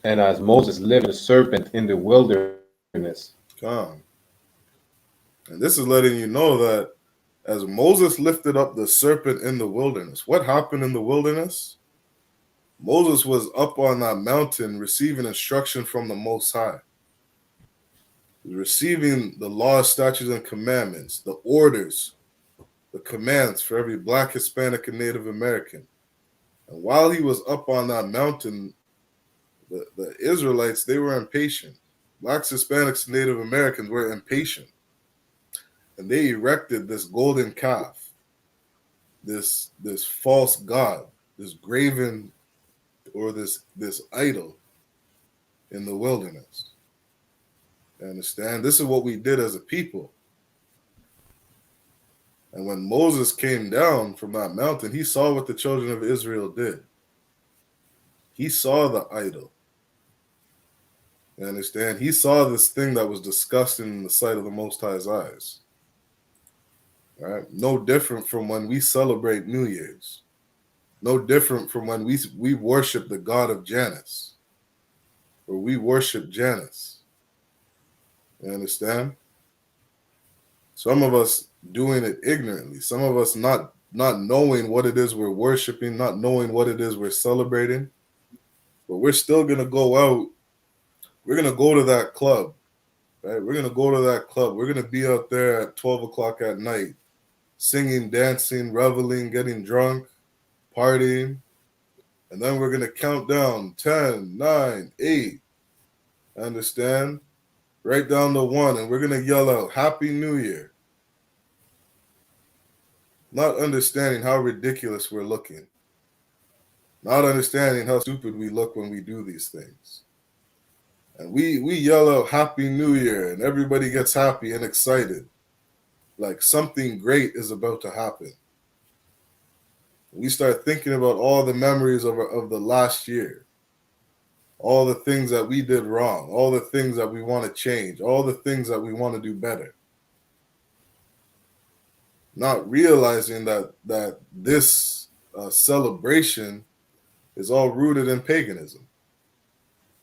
And as Moses lifted the serpent in the wilderness. Come. And this is letting you know that as Moses lifted up the serpent in the wilderness, what happened in the wilderness? Moses was up on that mountain receiving instruction from the Most High. He was receiving the laws, statutes, and commandments, the orders, the commands for every Black, Hispanic, and Native American. And while he was up on that mountain, the Israelites, they were impatient. Blacks, Hispanics, and Native Americans were impatient. And they erected this golden calf, this false god, this graven or this idol in the wilderness. You understand? This is what we did as a people. And when Moses came down from that mountain, he saw what the children of Israel did. He saw the idol. You understand? He saw this thing that was disgusting in the sight of the Most High's eyes. Right? No different from when we celebrate New Year's. No different from when we worship the god of Janus. Or we worship Janus. You understand? Some of us doing it ignorantly. Some of us not knowing what it is we're worshiping, not knowing what it is we're celebrating. But we're still going to go out. We're going to go to that club. Right? We're going to go to that club. We're going to be out there at 12 o'clock at night, singing, dancing, reveling, getting drunk, partying. And then we're going to count down 10, 9, 8. Understand? Write down the 1 and we're going to yell out, Happy New Year. Not understanding how ridiculous we're looking. Not understanding how stupid we look when we do these things. And we yell out Happy New Year and everybody gets happy and excited. Like something great is about to happen. We start thinking about all the memories of the last year. All the things that we did wrong. All the things that we want to change. All the things that we want to do better. Not realizing that this celebration is all rooted in paganism.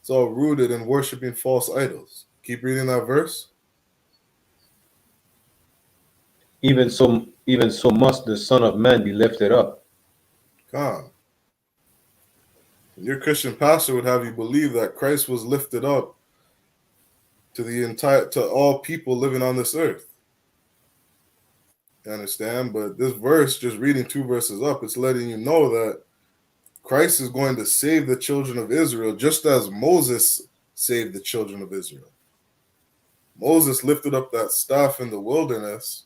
It's all rooted in worshiping false idols. Keep reading that verse. Even so must the Son of Man be lifted up. Come. Your Christian pastor would have you believe that Christ was lifted up to all people living on this earth. You understand? But this verse, just reading 2 verses up, it's letting you know that Christ is going to save the children of Israel just as Moses saved the children of Israel. Moses lifted up that staff in the wilderness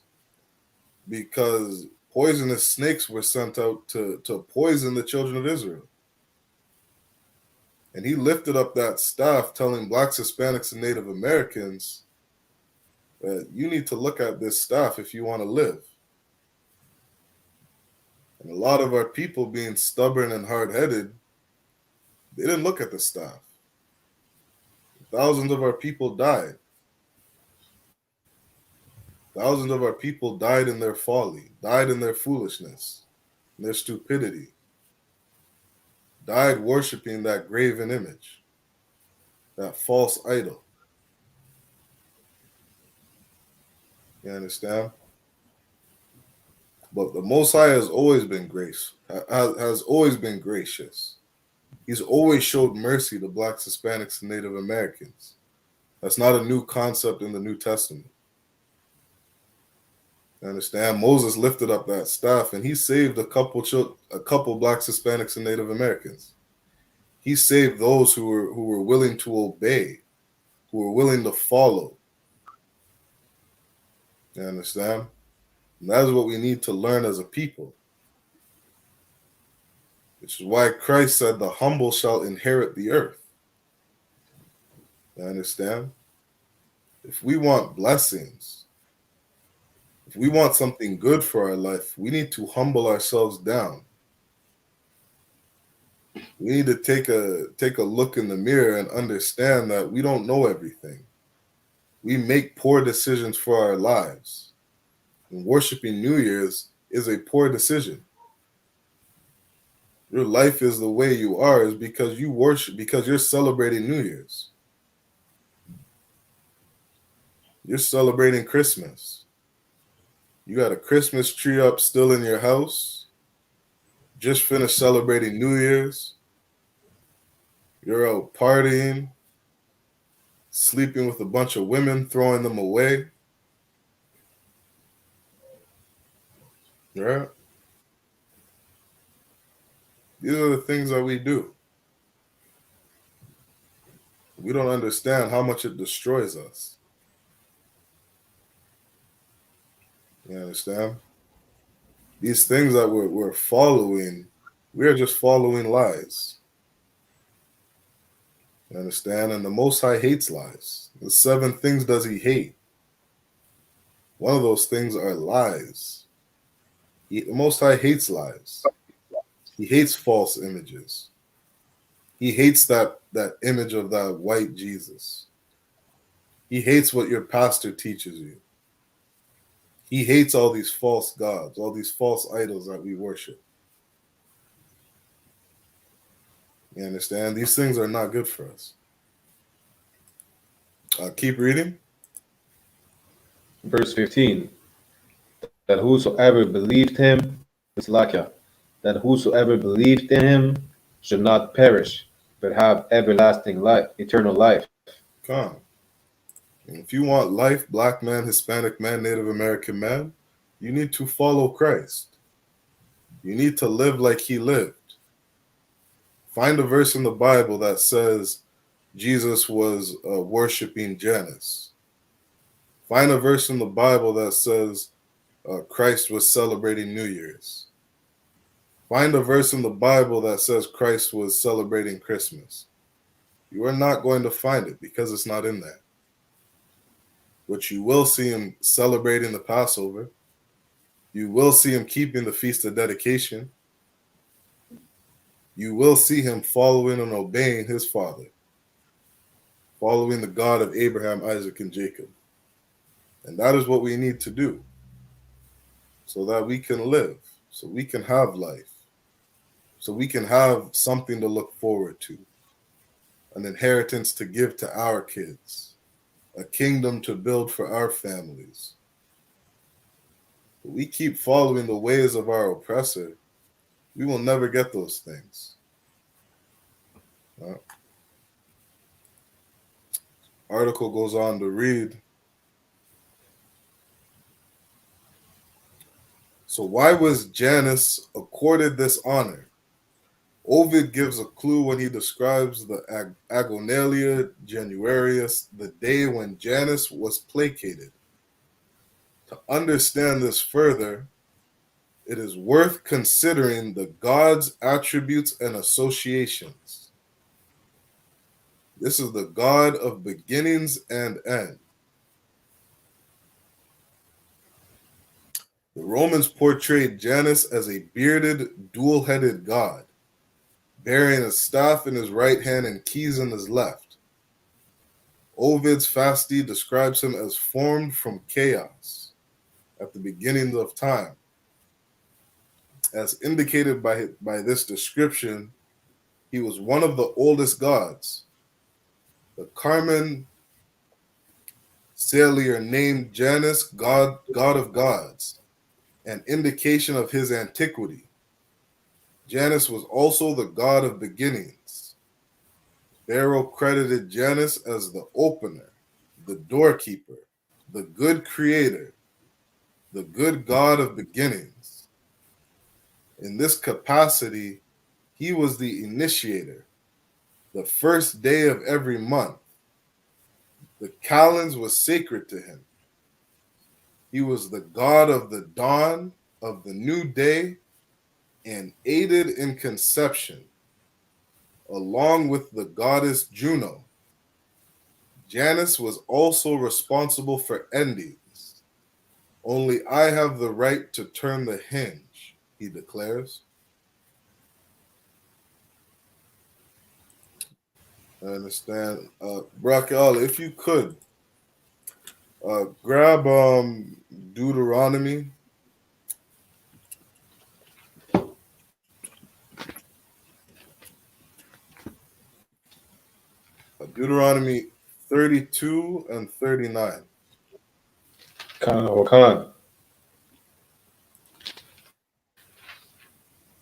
because poisonous snakes were sent out to poison the children of Israel. And he lifted up that staff telling blacks, Hispanics, and Native Americans that you need to look at this staff if you want to live. And a lot of our people being stubborn and hard-headed, they didn't look at the staff. Thousands of our people died. Thousands of our people died in their folly, died in their foolishness, in their stupidity, died worshiping that graven image, that false idol. You understand? But the Most High has always been has always been gracious. He's always showed mercy to blacks, Hispanics, and Native Americans. That's not a new concept in the New Testament. You understand? Moses lifted up that staff and he saved a couple blacks, Hispanics, and Native Americans. He saved those who were willing to obey, who were willing to follow. You understand? And that is what we need to learn as a people. Which is why Christ said, the humble shall inherit the earth. You understand? If we want blessings, if we want something good for our life, we need to humble ourselves down. We need to take a look in the mirror and understand that we don't know everything. We make poor decisions for our lives. And worshiping New Year's is a poor decision. Your life is the way you are is because you worship, because you're celebrating New Year's. You're celebrating Christmas. You got a Christmas tree up still in your house. Just finished celebrating New Year's. You're out partying, sleeping with a bunch of women, throwing them away. Right? These are the things that we do. We don't understand how much it destroys us. You understand? These things that we're following, we're just following lies. You understand? And the Most High hates lies. The 7 things does he hate. One of those things are lies. The Most High hates lies. He hates false images. He hates that image of that white Jesus. He hates what your pastor teaches you. He hates all these false gods, all these false idols that we worship. You understand? These things are not good for us. Keep reading. Verse 15. That whosoever believed him, that whosoever believed in him should not perish, but have everlasting life, eternal life. Come. And if you want life, black man, Hispanic man, Native American man, you need to follow Christ. You need to live like he lived. Find a verse in the Bible that says Jesus was worshiping Janus. Find a verse in the Bible that says Christ was celebrating New Year's. Find a verse in the Bible that says Christ was celebrating Christmas. You are not going to find it because it's not in there. But you will see him celebrating the Passover. You will see him keeping the Feast of Dedication. You will see him following and obeying his father, following the God of Abraham, Isaac, and Jacob. And that is what we need to do so that we can live, so we can have life, so we can have something to look forward to, an inheritance to give to our kids, a kingdom to build for our families. But we keep following the ways of our oppressor, we will never get those things. Article goes on to read, so why was Janus accorded this honor? Ovid gives a clue when he describes the Agonalia Januarius, the day when Janus was placated. To understand this further, it is worth considering the god's attributes and associations. This is the God of beginnings and end. The Romans portrayed Janus as a bearded, dual-headed god, bearing a staff in his right hand and keys in his left. Ovid's Fasti describes him as formed from chaos at the beginning of time. As indicated by this description, he was one of the oldest gods. The Carmen Salier named Janus God of gods, an indication of his antiquity. Janus was also the god of beginnings. Barrow credited Janus as the opener, the doorkeeper, the good creator, the good god of beginnings. In this capacity, he was the initiator, the first day of every month. The calends was sacred to him. He was the god of the dawn of the new day and aided in conception, along with the goddess Juno. Janus was also responsible for endings. Only I have the right to turn the hinge, he declares. I understand. Raquel, if you could, grab Deuteronomy. Deuteronomy 32 and 39. Khan.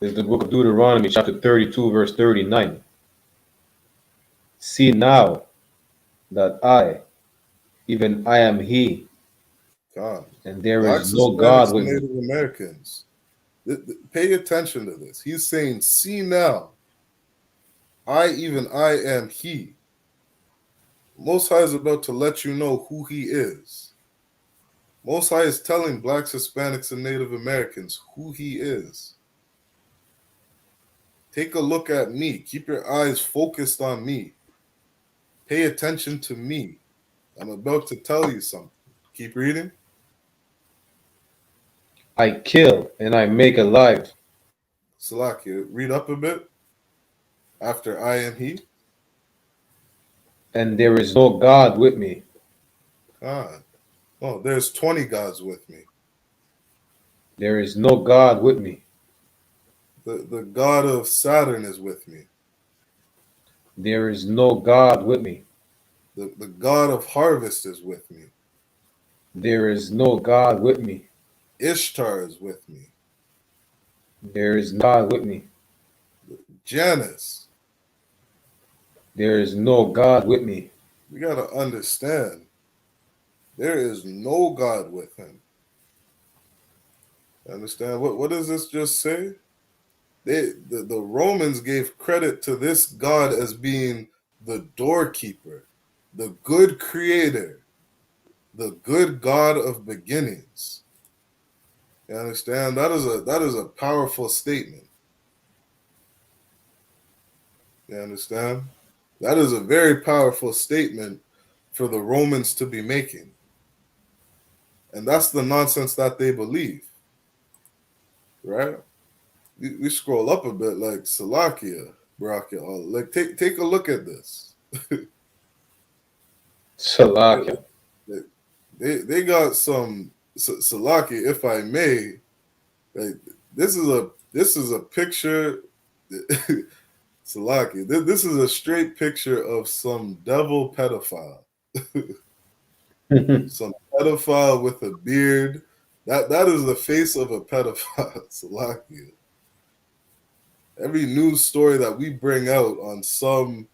Is the book of Deuteronomy, chapter 32, verse 39. See now that I, even I am he, God. and there Blacks, is no Hispanics, God and with me. Native Americans. Pay attention to this. He's saying, see now, even I am he. Most High is about to let you know who he is. Most High is telling Blacks, Hispanics, and Native Americans who he is. Take a look at me. Keep your eyes focused on me. Pay attention to me. I'm about to tell you something. Keep reading. I kill and I make alive. Salakia, read up a bit. After I am he. And there is no God with me. God. Oh, there's 20 gods with me. There is no God with me. The god of Saturn is with me. There is no God with me. The god of harvest is with me. There is no God with me. Ishtar is with me. There is God with me. Janus. There is no God with me. We got to understand, there is no God with him. Understand? What does this just say? The Romans gave credit to this God as being the doorkeeper, the good creator, the good God of beginnings. You understand? That is a powerful statement. You understand? That is a very powerful statement for the Romans to be making. And that's the nonsense that they believe. Right? We scroll up a bit like Salakia, Baraka. Like take a look at this. Salakia. They got some Salakia, if I may. Like this is a picture. Salaki. This is a straight picture of some devil pedophile. Some pedophile with a beard. That is the face of a pedophile. Salaki. Every news story that we bring out on some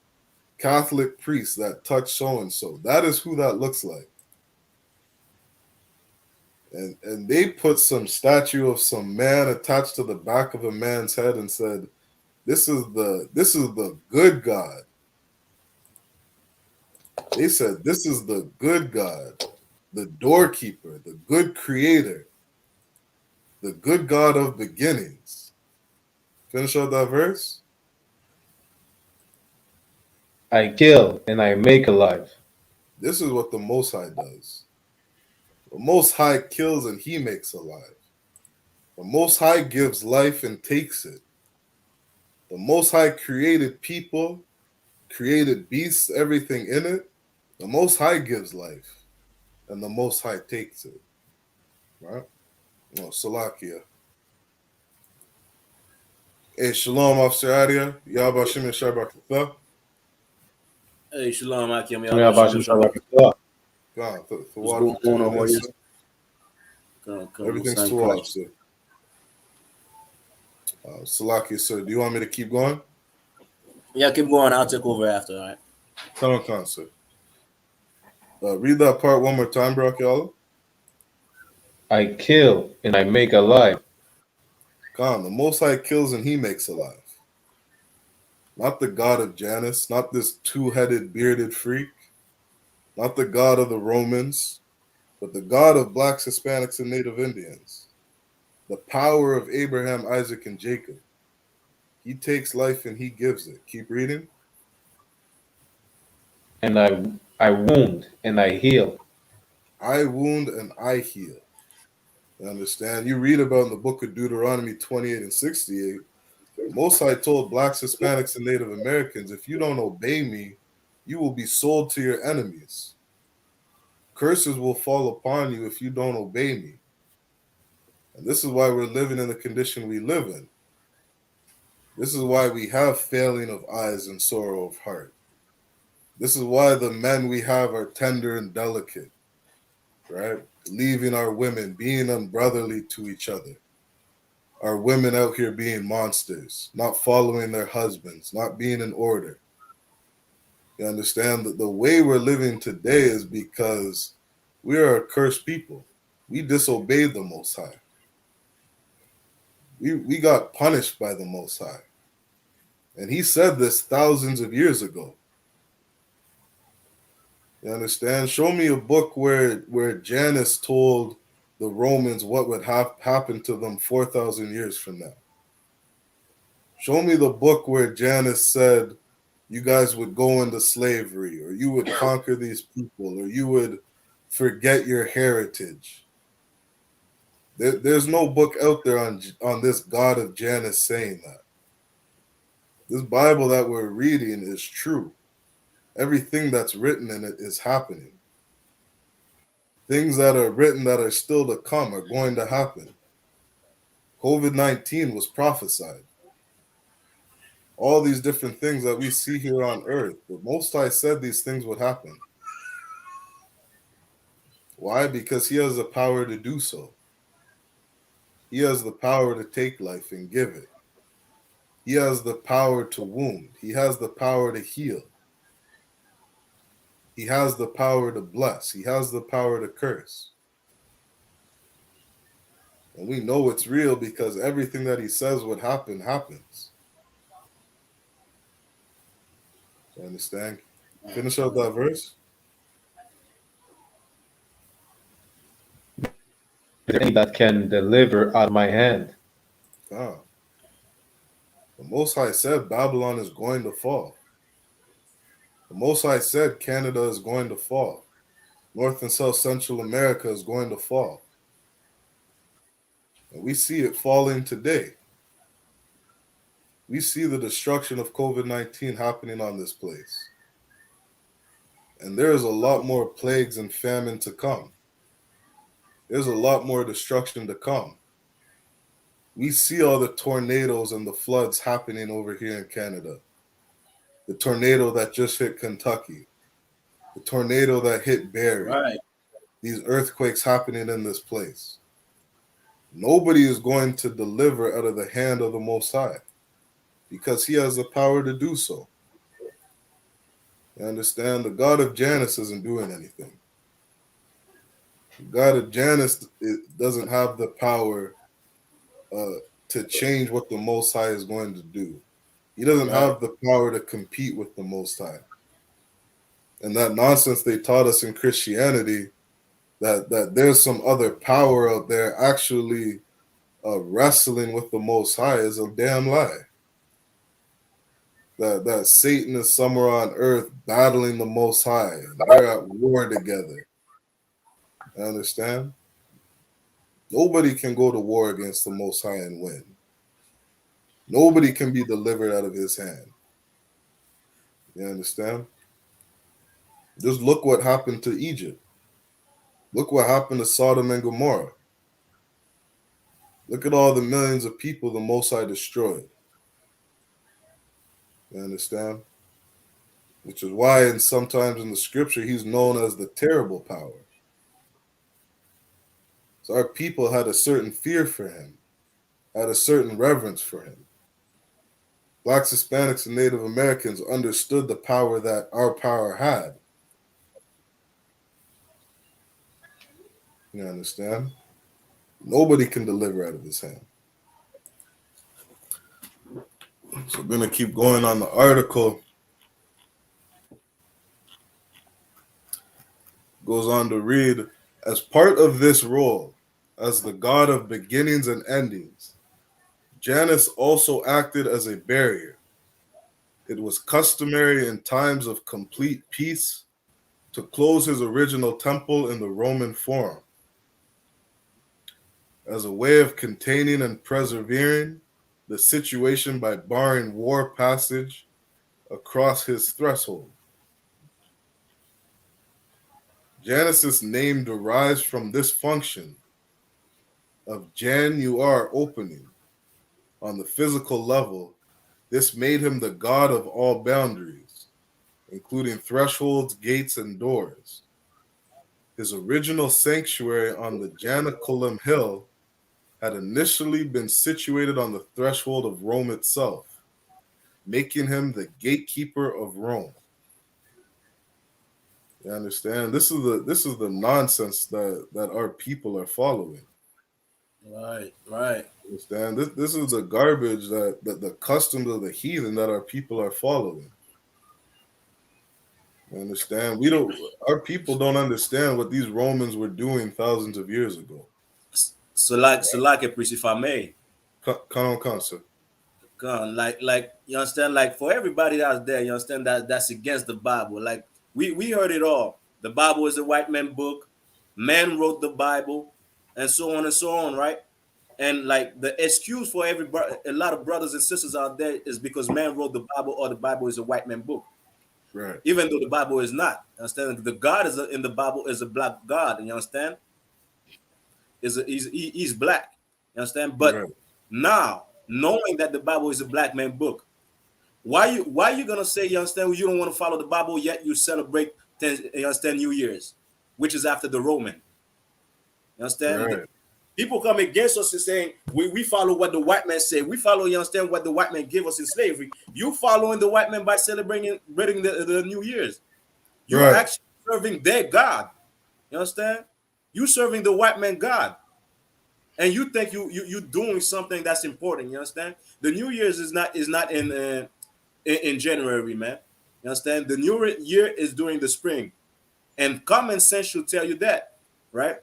Catholic priest that touched so and so, that is who that looks like. And they put some statue of some man attached to the back of a man's head and said, this is the good God. They said, this is the good God, the doorkeeper, the good creator, the good God of beginnings. Finish out that verse. I kill and I make alive. This is what the Most High does. The Most High kills and he makes alive. The Most High gives life and takes it. The Most High created people, created beasts, everything in it. The Most High gives life and the Most High takes it. Right? No, Salakia. Hey, Shalom, Officer Adia. Yahba Shimon Shabbat. Hey, Shalom, Akim. Yeah, Y'all Bashim Shabbat. God, for What's water going for on, tuning in, warriors? sir. Come, Everything's Musan too off, Kach. sir. Salaki, sir, do you want me to keep going? Yeah, keep going. I'll take over after, all right? Come, sir. Read that part one more time, Brock, y'all. I kill and I make alive. God, the Most High kills and he makes alive. Not the God of Janus, not this two-headed bearded freak, not the God of the Romans, but the God of blacks, Hispanics, and Native Indians. The power of Abraham, Isaac, and Jacob. He takes life and he gives it. Keep reading. And I wound and I heal. I wound and I heal. You understand? You read about in the book of Deuteronomy 28 and 68, the Most High told blacks, Hispanics, and Native Americans, if you don't obey me, you will be sold to your enemies. Curses will fall upon you if you don't obey me. And this is why we're living in the condition we live in. This is why we have failing of eyes and sorrow of heart. This is why the men we have are tender and delicate, right? Leaving our women, being unbrotherly to each other. Our women out here being monsters, not following their husbands, not being in order. You understand that the way we're living today is because we are a cursed people. We disobeyed the Most High. We got punished by the Most High. And he said this thousands of years ago. You understand? Show me a book where Janus told the Romans what would happen to them 4,000 years from now. Show me the book where Janus said you guys would go into slavery, or you would conquer these people, or you would forget your heritage. There's no book out there on this God of Janus saying that. This Bible that we're reading is true. Everything that's written in it is happening. Things that are written that are still to come are going to happen. COVID-19 was prophesied. All these different things that we see here on earth, the Most High said these things would happen. Why? Because he has the power to do so. He has the power to take life and give it. He has the power to wound. He has the power to heal. He has the power to bless. He has the power to curse. And we know it's real because everything that he says would happen happens. You understand? Finish out that verse. Any that can deliver out of my hand. Ah, the Most High said Babylon is going to fall. The Most High said Canada is going to fall. North and South Central America is going to fall. And we see it falling today. We see the destruction of COVID-19 happening on this place. And there is a lot more plagues and famine to come. There's a lot more destruction to come. We see all the tornadoes and the floods happening over here in Canada. The tornado that just hit Kentucky. The tornado that hit Barrie. Right. These earthquakes happening in this place. Nobody is going to deliver out of the hand of the Most High because he has the power to do so. You understand? The God of Janus isn't doing anything. The God of Janus doesn't have the power to change what the Most High is going to do. He doesn't Right. have the power to compete with the Most High. And that nonsense they taught us in Christianity, that there's some other power out there actually wrestling with the Most High, is a damn lie. That Satan is somewhere on earth battling the Most High. They're at war together. You understand? Nobody can go to war against the Most High and win. Nobody can be delivered out of his hand. You understand? Just look what happened to Egypt. Look what happened to Sodom and Gomorrah. Look at all the millions of people the Most High destroyed. You understand? Which is why, and sometimes in the scripture, he's known as the terrible power. So our people had a certain fear for him, had a certain reverence for him. Blacks, Hispanics, and Native Americans understood the power that our power had. You understand? Nobody can deliver out of his hand. So we're going to keep going on the article. Goes on to read, as part of this role, as the god of beginnings and endings, Janus also acted as a barrier. It was customary in times of complete peace to close his original temple in the Roman Forum. As a way of containing and persevering the situation by barring war passage across his threshold. Janus's name derives from this function of Januar opening. On the physical level, this made him the god of all boundaries, including thresholds, gates, and doors. His original sanctuary on the Janiculum Hill had initially been situated on the threshold of Rome itself, making him the gatekeeper of Rome. You understand? This is the nonsense that our people are following. Right. Right. Understand? This is the garbage that the customs of the heathen that our people are following. You understand? Our people don't understand what these Romans were doing thousands of years ago. So like a priest, if I may. Come on, come, sir. Come, like you understand, like for everybody that's there, you understand that that's against the Bible. Like we heard it all. The Bible is a white man book. Man wrote the Bible, and so on and so on, right? And like the excuse for a lot of brothers and sisters out there is because man wrote the Bible or the Bible is a white man book, Right. even though the Bible is not. Understand? The God in the Bible is a black God. You understand? He's black. You understand? But Right. now, knowing that the Bible is a black man book, why you gonna say, you understand, you don't want to follow the Bible yet you celebrate you understand, New Year's, which is after the Roman. You understand? Right. People come against us and saying we follow what the white man say. We follow, you understand, what the white man gave us in slavery. You following the white man by celebrating the New Year's. You're Right. actually serving their God. You understand? You serving the white man God. And you think you doing something that's important. You understand? The New Year's is not in January, man. You understand? The new year is during the spring. And common sense should tell you that, right?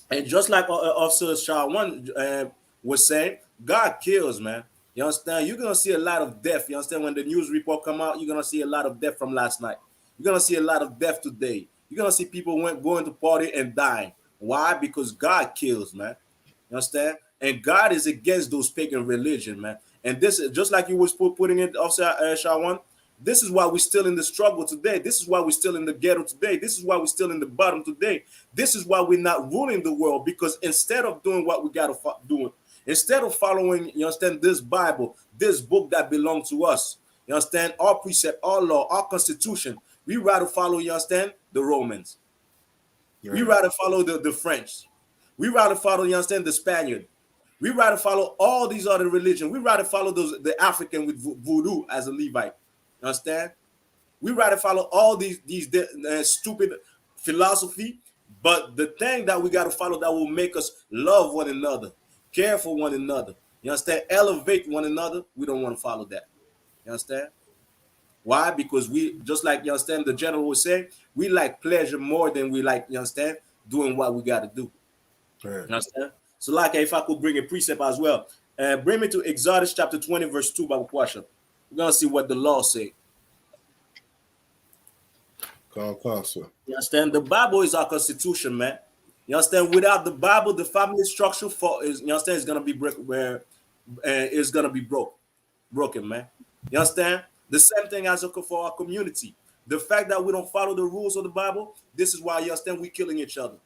And just like Officer Shawan was saying, God kills, man. You understand? You're gonna see a lot of death. You understand? When the news report come out, you're gonna see a lot of death from last night. You're gonna see a lot of death today. You're gonna see people going to party and dying. Why? Because God kills, man. You understand? And God is against those pagan religion, man. And this is just like you was putting it, Officer Shawan. This is why we're still in the struggle today. This is why we're still in the ghetto today. This is why we're still in the bottom today. This is why we're not ruling the world, because instead of doing what we got to do, instead of following, you understand, this Bible, this book that belongs to us, you understand, our precept, our law, our constitution, we rather follow, you understand, the Romans. Right. We rather follow the French. We rather follow, you understand, the Spaniard. We rather follow all these other religions. We rather follow the African with voodoo as a Levite. You understand? We rather follow all these stupid philosophy, but the thing that we got to follow that will make us love one another, care for one another, you understand, elevate one another, we don't want to follow that. You understand? Why? Because we, just like, you understand, the general was saying, we like pleasure more than we like, you understand, doing what we got to do. Right. You understand? So like, if I could bring a precept as well, bring me to Exodus chapter 20 verse 2 by question. We're going to see what the law say. Sir. You understand? The Bible is our constitution, man. You understand? Without the Bible, the family structure is, you understand, is gonna be broken, man. You understand? The same thing as for our community. The fact that we don't follow the rules of the Bible, this is why, you understand, we killing each other.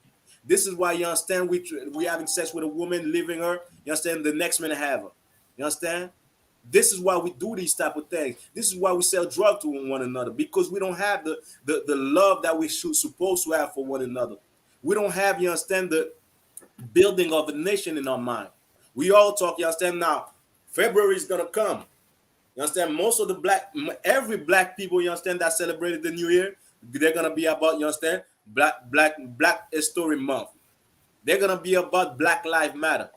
This is why, you understand, we having sex with a woman, leaving her. You understand? The next minute have her. You understand? This is why we do these type of things. This is why we sell drugs to one another, because we don't have the love that we supposed to have for one another. We don't have, you understand, the building of a nation in our mind. We all talk, you understand, now February is gonna come. You understand, most of every black people, you understand, that celebrated the new year, they're gonna be about, you understand, Black History Month. They're gonna be about Black Lives Matter.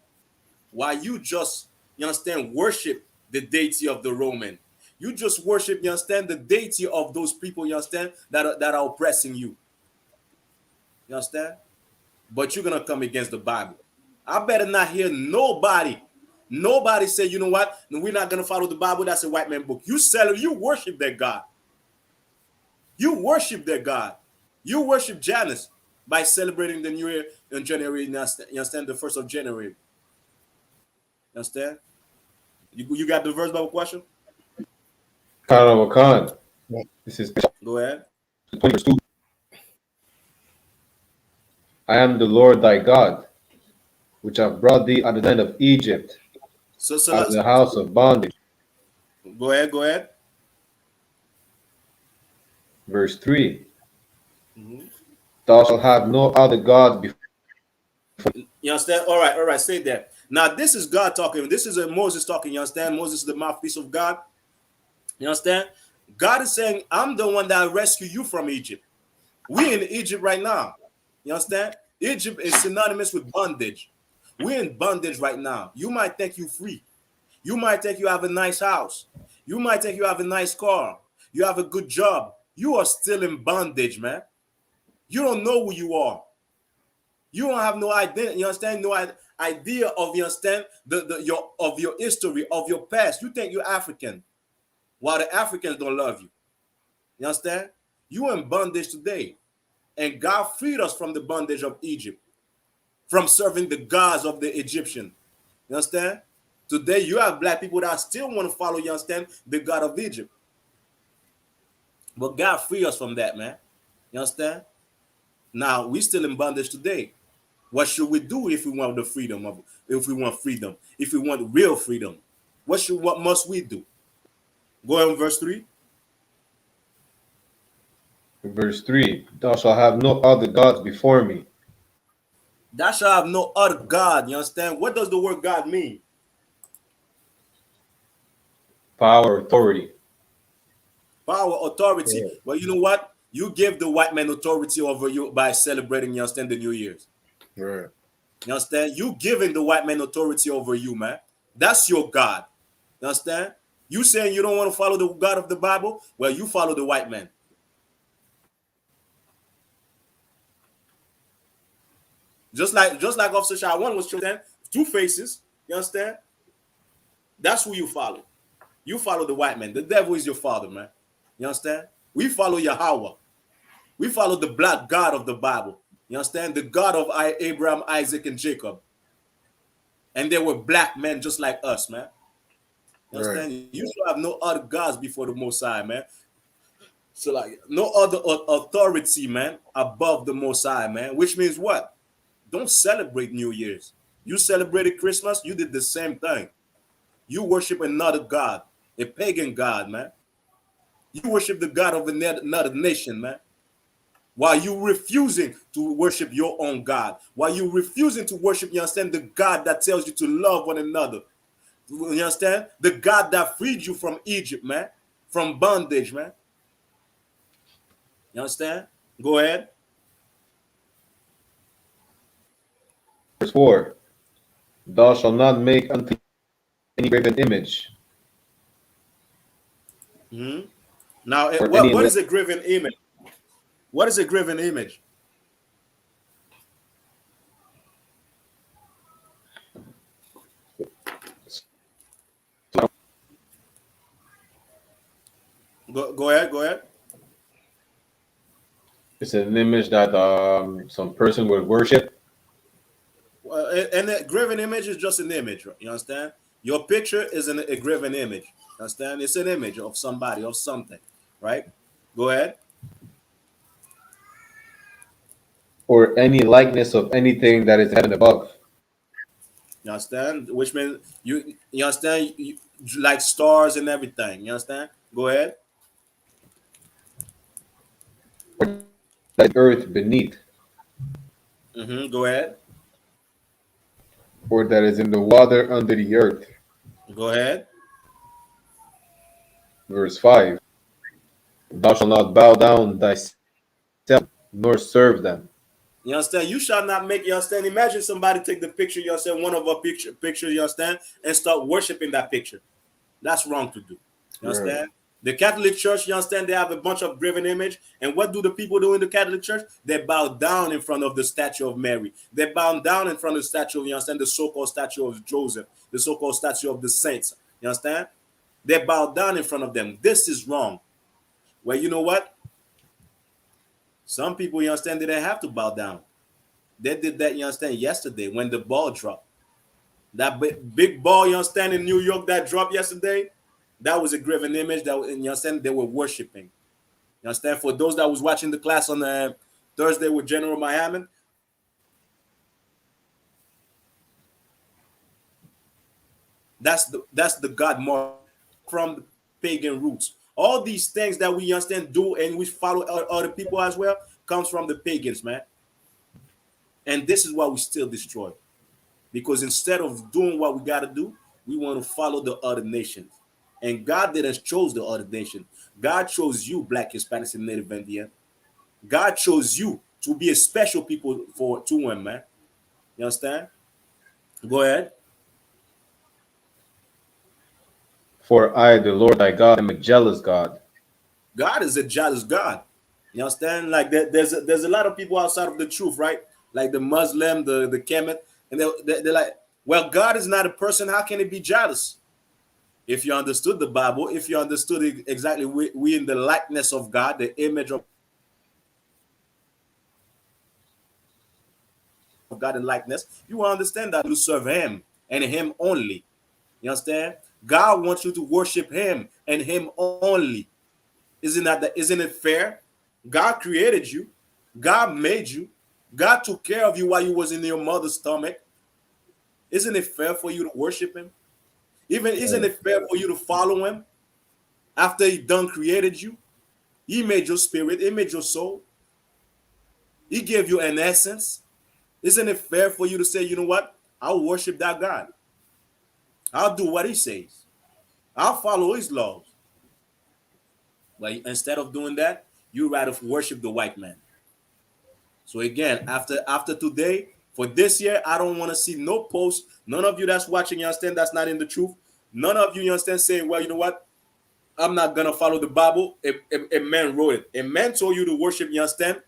While you just, you understand, worship the deity of the Roman. You just worship, you understand, the deity of those people, you understand, that are oppressing you. You understand? But you're gonna come against the Bible. I better not hear nobody say, you know what, we're not gonna follow the Bible, that's a white man book. You worship that God. You worship that God. You worship Janus by celebrating the new year in January, you understand, the 1st of January. You understand? You got the verse Bible question? Khan. This is Go ahead. 20 verse 2. I am the Lord thy God, which have brought thee out of the land of Egypt, So out of the house of bondage. Go ahead. Verse 3. Thou shalt have no other gods before. You understand? All right, say that. Now, this is God talking. This is Moses talking. You understand? Moses is the mouthpiece of God. You understand? God is saying, I'm the one that rescued you from Egypt. We're in Egypt right now. You understand? Egypt is synonymous with bondage. We're in bondage right now. You might think you're free. You might think you have a nice house. You might think you have a nice car. You have a good job. You are still in bondage, man. You don't know who you are. You don't have no idea. You understand? No idea of, you understand, your history, of your past. You think you're African, while the Africans don't love you. You understand? You are in bondage today, and God freed us from the bondage of Egypt, from serving the gods of the Egyptian. You understand? Today you have black people that still want to follow, you understand, the God of Egypt. But God freed us from that, man. You understand? Now we still in bondage today. What should we do if we want if we want real freedom? What must we do? Go on, verse 3. Verse 3. Thou shalt have no other gods before me. Thou shalt have no other God. You understand? What does the word God mean? Power, authority. Power, authority. Yeah. Well, you know what? You give the white man authority over you by celebrating, you understand, the New Year's. Right. You understand? You giving the white man authority over you, man. That's your God. You understand? You saying you don't want to follow the God of the Bible? Well, you follow the white man. Just like Officer Shawan was showing two faces. You understand? That's who you follow. You follow the white man. The devil is your father, man. You understand? We follow Yahweh. We follow the black God of the Bible. You understand? The God of Abraham, Isaac, and Jacob. And they were black men just like us, man. You Right. understand? You should have no other gods before the Most High, man. So like no other authority, man, above the Most High, man. Which means what? Don't celebrate New Year's. You celebrated Christmas, you did the same thing. You worship another God, a pagan God, man. You worship the God of another nation, man. While you refusing to worship your own God, while you refusing to worship, you understand, the God that tells you to love one another. You understand? The God that freed you from Egypt, man, from bondage, man. You understand? Go ahead. Verse 4. Thou shalt not make unto any graven image, Hmm. Now, or any what is a graven image? What is a graven image? Go ahead. Go ahead. it's an image that some person would worship, And a graven image is just an image. You understand? Your picture is a graven image. You understand? It's an image of somebody, of something, right? Go ahead. or any likeness of anything that is in heaven above, You understand? Which means you understand, like stars and everything. You understand? Go ahead. that earth beneath, Go ahead. or that is in the water under the earth. Go ahead. Verse 5. Thou shalt not bow down thyself, nor serve them. You understand? You shall not make. You understand? Imagine somebody take the picture. You understand? One of our pictures. You understand? And start worshiping that picture. That's wrong to do. You Right. understand? The Catholic Church, you understand, they have a bunch of graven image. And what do the people do in the Catholic Church? They bow down in front of the statue of Mary. They bow down in front of the statue of, you understand, the so-called statue of Joseph, the so-called statue of the saints. You understand? They bow down in front of them. This is wrong. Well, you know what? Some people, you understand, they didn't have to bow down. They did that, you understand, yesterday when the ball dropped. That big ball, you understand, in New York that dropped yesterday, that was a graven image that, you understand, they were worshiping. You understand? For those that was watching the class on Thursday with General Miami, that's the God mark from the pagan roots. All these things that we understand do and we follow other people as well comes from the pagans, man. And this is why we still destroy. Because instead of doing what we got to do, we want to follow the other nations. And God didn't choose the other nation. God chose you, Black, Hispanics, and Native Indian. God chose you to be a special people to Him, man. You understand? Go ahead. For I, the Lord thy God, am a jealous God. God is a jealous God. You understand? Like there's a lot of people outside of the truth, right? Like the Muslim, the Kemet, and they're like, well, God is not a person. How can He be jealous? If you understood the Bible, if you understood exactly, we in the likeness of God, the image of God and likeness, you will understand that you serve Him and Him only. You understand? God wants you to worship Him and Him only. Isn't it fair? God created you. God made you. God took care of you while you was in your mother's stomach. Isn't it fair for you to worship Him? Even isn't Right. it fair for you to follow Him after He done created you? He made your spirit. He made your soul. He gave you an essence. Isn't it fair for you to say, you know what? I'll worship that God. I'll do what He says. I'll follow His laws. But instead of doing that, you rather worship the white man. So again, after today, for this year, I don't want to see no post. None of you that's watching, you understand, that's not in the truth. None of you understand saying, well, you know what? I'm not gonna follow the Bible. A man wrote it. A man told you to worship, you understand,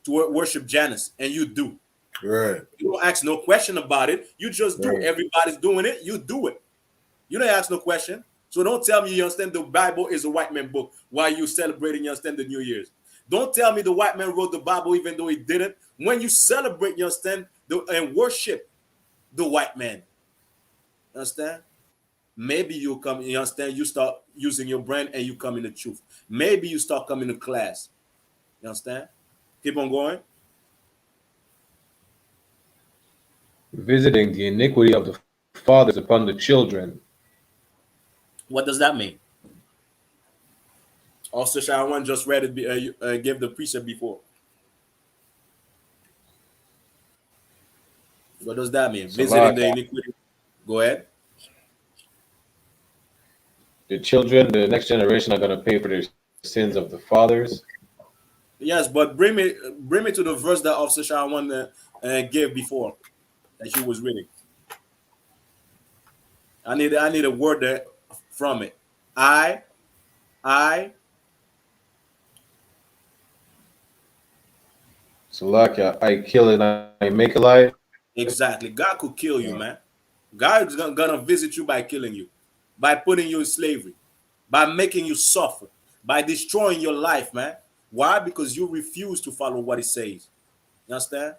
to worship Janus, and you do. Right. You don't ask no question about it. You just do. Right. Everybody's doing it. You do it. You don't ask no question. So don't tell me you understand the Bible is a white man book while you celebrating, you understand, the New Year's. Don't tell me the white man wrote the Bible even though he didn't. When you celebrate, you understand, and worship the white man, you understand? Maybe you come, you understand, you start using your brain and you come in the truth. Maybe you start coming to class. You understand? Keep on going. Visiting the iniquity of the fathers upon the children. What does that mean? Also, Sharon just read it, gave the precept before. What does that mean? Visiting the Salaka. iniquity. Go ahead. The children, the next generation, are going to pay for their sins of the fathers. Yes, but bring me to the verse that Officer Sharon gave before that she was reading. I need a word there from it. I Salaka, I kill and I make alive. exactly. God could kill you, man. God is gonna visit you by killing you, by putting you in slavery, by making you suffer, by destroying your life, man. Why? Because you refuse to follow what He says. You understand?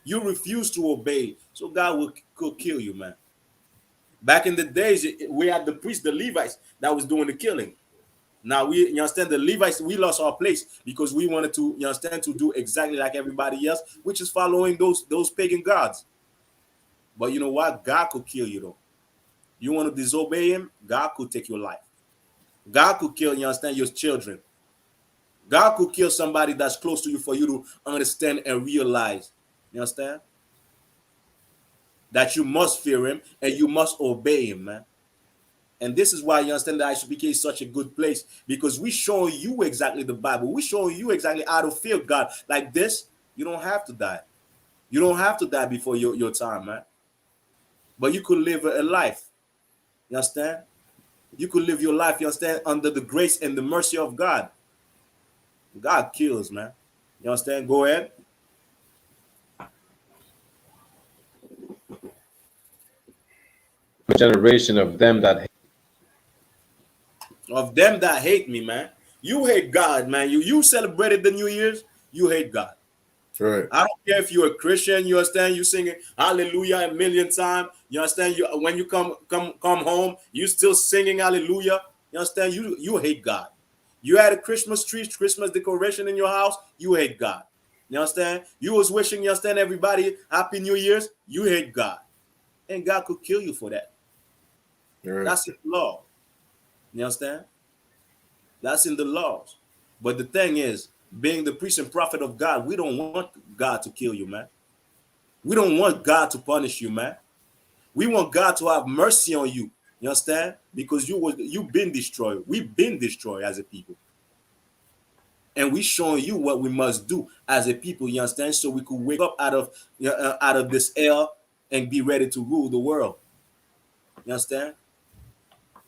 You refuse to obey, so God could kill you, man. Back in the days, we had the priests, the Levites, that was doing the killing. Now you understand, the Levites, we lost our place because we wanted to, you understand, to do exactly like everybody else, which is following those pagan gods. But you know what? God could kill you though. You want to disobey Him, God could take your life. God could kill, you understand, your children. God could kill somebody that's close to you for you to understand and realize, you understand, that you must fear Him and you must obey Him, man. And this is why you understand that I.S.U.P.K is such a good place, because we showing you exactly the Bible. We showing you exactly how to fear God. Like this, you don't have to die. You don't have to die before your time, man. But you could live a life. You understand? You could live your life, you understand, under the grace and the mercy of God. God kills, man. You understand? Go ahead. A generation of them that Of them that hate me, man. You hate God, man. You celebrated the New Year's, you hate God. Right. I don't care if you're a Christian, you understand, you singing hallelujah a million times. You understand, you when you come home, you still singing hallelujah. You understand, you hate God. You had a Christmas tree, Christmas decoration in your house, you hate God. You understand? You was wishing, you understand, everybody happy New Year's, you hate God. And God could kill you for that. Right. That's in the law. You understand? That's in the laws. But the thing is, being the priest and prophet of God, we don't want God to kill you, man. We don't want God to punish you, man. We want God to have mercy on you. You understand? Because you've been destroyed. We've been destroyed as a people. And we showing you what we must do as a people, you understand? So we could wake up out of this hell and be ready to rule the world. You understand?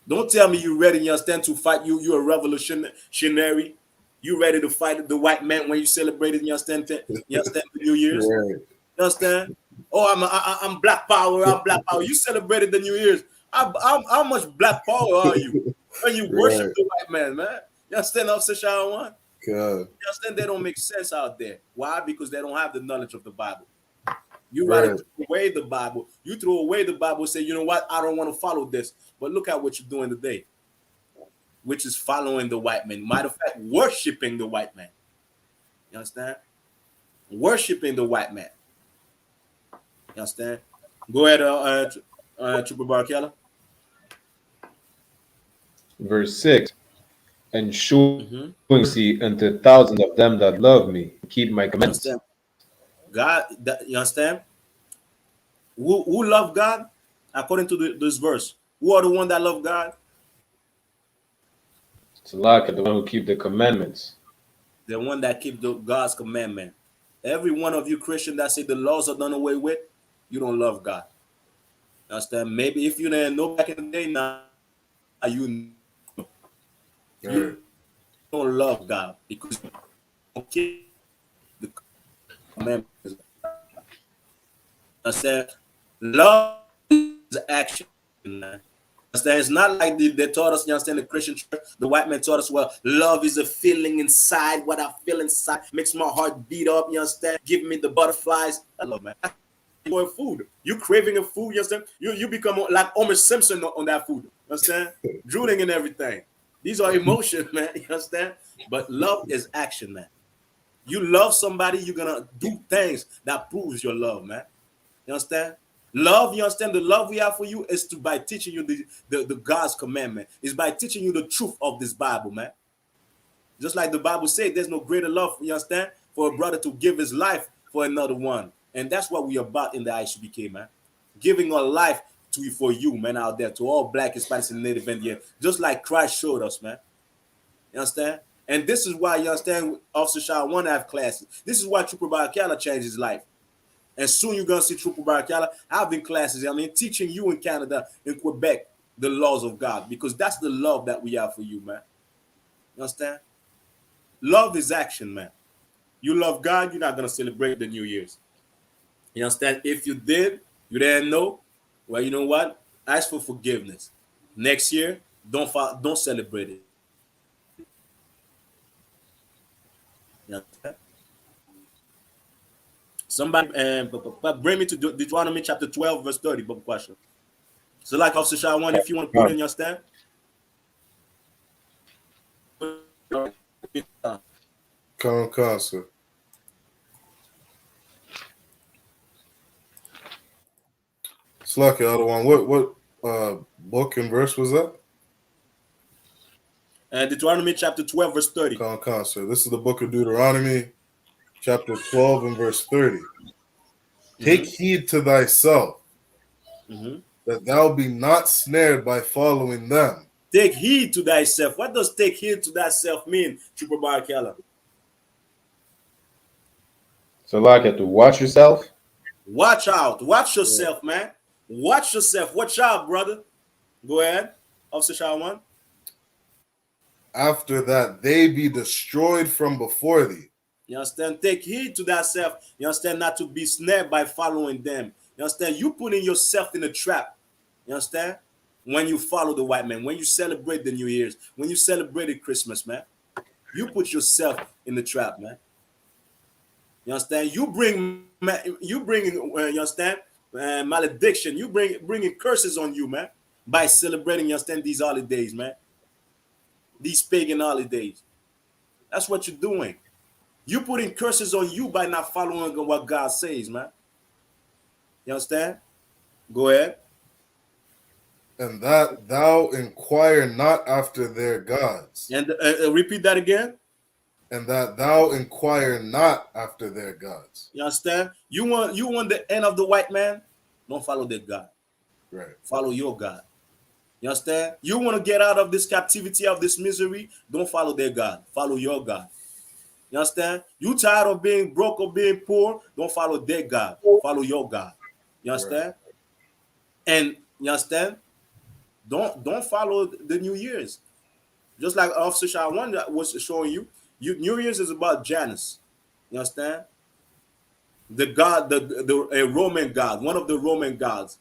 Don't tell me you're ready, you understand, to fight. You're a revolutionary. You ready to fight the white man when you celebrated, you understand, the New Year's? Right. You understand? Oh, I'm Black Power. I'm Black Power. You celebrated the New Year's. How much Black Power are you when you worship Right. the white man, man? You understand, Officer Shawan? God. You understand? They don't make sense out there. Why? Because they don't have the knowledge of the Bible. You rather Right. throw away the Bible. You throw away the Bible, say, you know what? I don't want to follow this. But look at what you're doing today, which is following the white man. Matter of fact, worshiping the white man. You understand? Worshiping the white man. You understand? Go ahead, Trooper Barkella. verse 6, and showing Mm-hmm. mercy unto thousands of them that love me, keep my You commandments. understand? God, you understand? Who love God? According to this verse, who are the one that love God? Salaka, the one who keep the commandments. The one that keep God's commandment. Every one of you Christian that say the laws are done away with, you don't love God. You understand? Maybe if you didn't know back in the day, now you Right. don't love God because you don't keep the commandments. I said, love is action, man. Understand? It's not like they taught us, you understand, the Christian church, the white man taught us, well, love is a feeling inside. What I feel inside makes my heart beat up, you understand? Give me the butterflies. I love, man. For food. You craving a food, you understand? You become like Homer Simpson on that food. You understand? Drooling and everything. These are emotions, man. You understand? But love is action, man. You love somebody, you're gonna do things that proves your love, man. You understand? Love, you understand? The love we have for you is to by teaching you the God's commandment. Is by teaching you the truth of this Bible, man. Just like the Bible said, there's no greater love, you understand, for a brother to give his life for another one. And that's what we are about in the ISUPK, man. Giving our life to for you, man, out there, to all Black, Hispanics, and Native Indians, just like Christ showed us, man. You understand? And this is why, you understand, Officer Shaw want to have classes. This is why Trooper Barakala changed his life. And soon you're going to see Trooper Barakala having classes, I mean, teaching you in Canada, in Quebec, the laws of God, because that's the love that we have for you, man. You understand? Love is action, man. You love God, you're not going to celebrate the New Year's. You understand? If you did, you didn't know, well, you know what? Ask for forgiveness. Next year, don't celebrate it. You understand? Somebody bring me to Deuteronomy chapter 12, verse 30, but question. So, like Officer Shaw, one, if you want to put in your stand. Con, sir. Slack the other one. What book and verse was that? Deuteronomy chapter 12, verse 30. Con, sir. This is the book of Deuteronomy, chapter 12 and verse 30. Take heed to thyself, that thou be not snared by following them. Take heed to thyself. What does take heed to thyself mean, Trooper Barakala? So, like, you have to watch yourself. Watch out. Watch yourself, man. Watch yourself. Watch out, brother. Go ahead, Officer Shawan. After that, they be destroyed from before thee. You understand? Take heed to thyself. You understand? Not to be snared by following them. You understand? You putting yourself in a trap. You understand? When you follow the white man, when you celebrate the New Year's, when you celebrate Christmas, man, you put yourself in the trap, man. You understand? You bring, you understand, malediction. You bringing curses on you, man, by celebrating, you understand, these holidays, man, these pagan holidays. That's what you're doing. You putting curses on you by not following what God says, man. You understand? Go ahead. And that thou inquire not after their gods. And repeat that again. And that thou inquire not after their gods. You understand? You want the end of the white man? Don't follow their God. Right. Follow your God. You understand? You want to get out of this captivity, of this misery? Don't follow their God. Follow your God. You understand? You tired of being broke or being poor? Don't follow their God. Follow your God. You understand? Right. And you understand? Don't follow the New Year's. Just like Officer Shawan was showing you, New Year's is about Janus. You understand? The god, a Roman god, one of the Roman gods.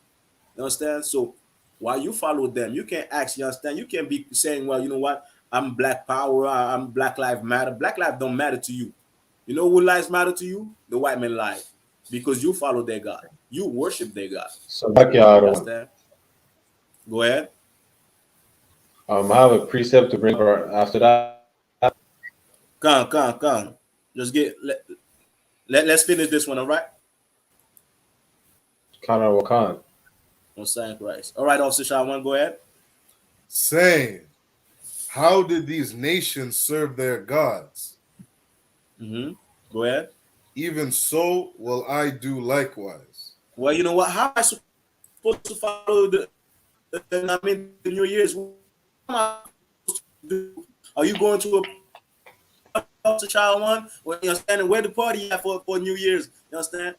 You understand? So while you follow them, you can ask, you understand? You can be saying, well, you know what? I'm Black Power, I'm Black Lives Matter. Black lives don't matter to you. You know who lives matter to you? The white man life. Because you follow their God. You worship their God. So, backyard. Understand? Go ahead. I have a precept to bring after that. Come. Just let's finish this one, all right? Connor Wakan. On Saint Christ. All right, Officer Shawan, go ahead. Saying, how did these nations serve their gods? Go ahead. Even so will I do likewise. Well, you know what? How am I supposed to follow the New Year's? What am I supposed to do? Are you going to a child one? Well, you understand? Where the party at for New Year's? You understand?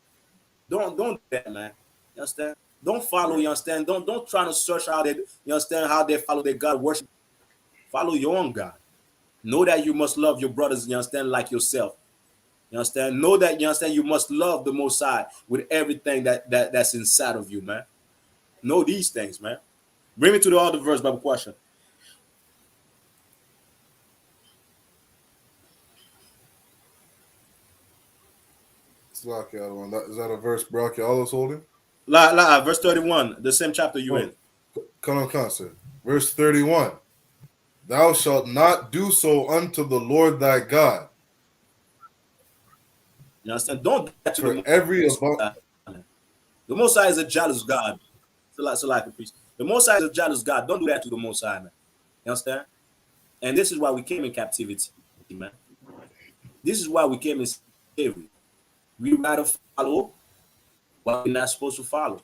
Don't do that, man. You understand? Don't follow, you understand? Don't try to search how they, you understand, how they follow their God worship. Follow your own God. Know that you must love your brothers, you understand, like yourself. You understand? Know that, you understand, you must love the Most High with everything that's inside of you, man. Know these things, man. Bring me to the other verse, Bible question. Is that a verse Brock y'all is holding? Verse 31, the same chapter you in. Come on, concert. Verse 31. Thou shalt not do so unto the Lord thy God. You understand? Don't do that to For the every Most High. The Most High is a jealous God. So like a priest. The Most High is a jealous God. Don't do that to the Most High, man. You understand? And this is why we came in captivity, man. This is why we came in slavery. We rather follow what we're not supposed to follow.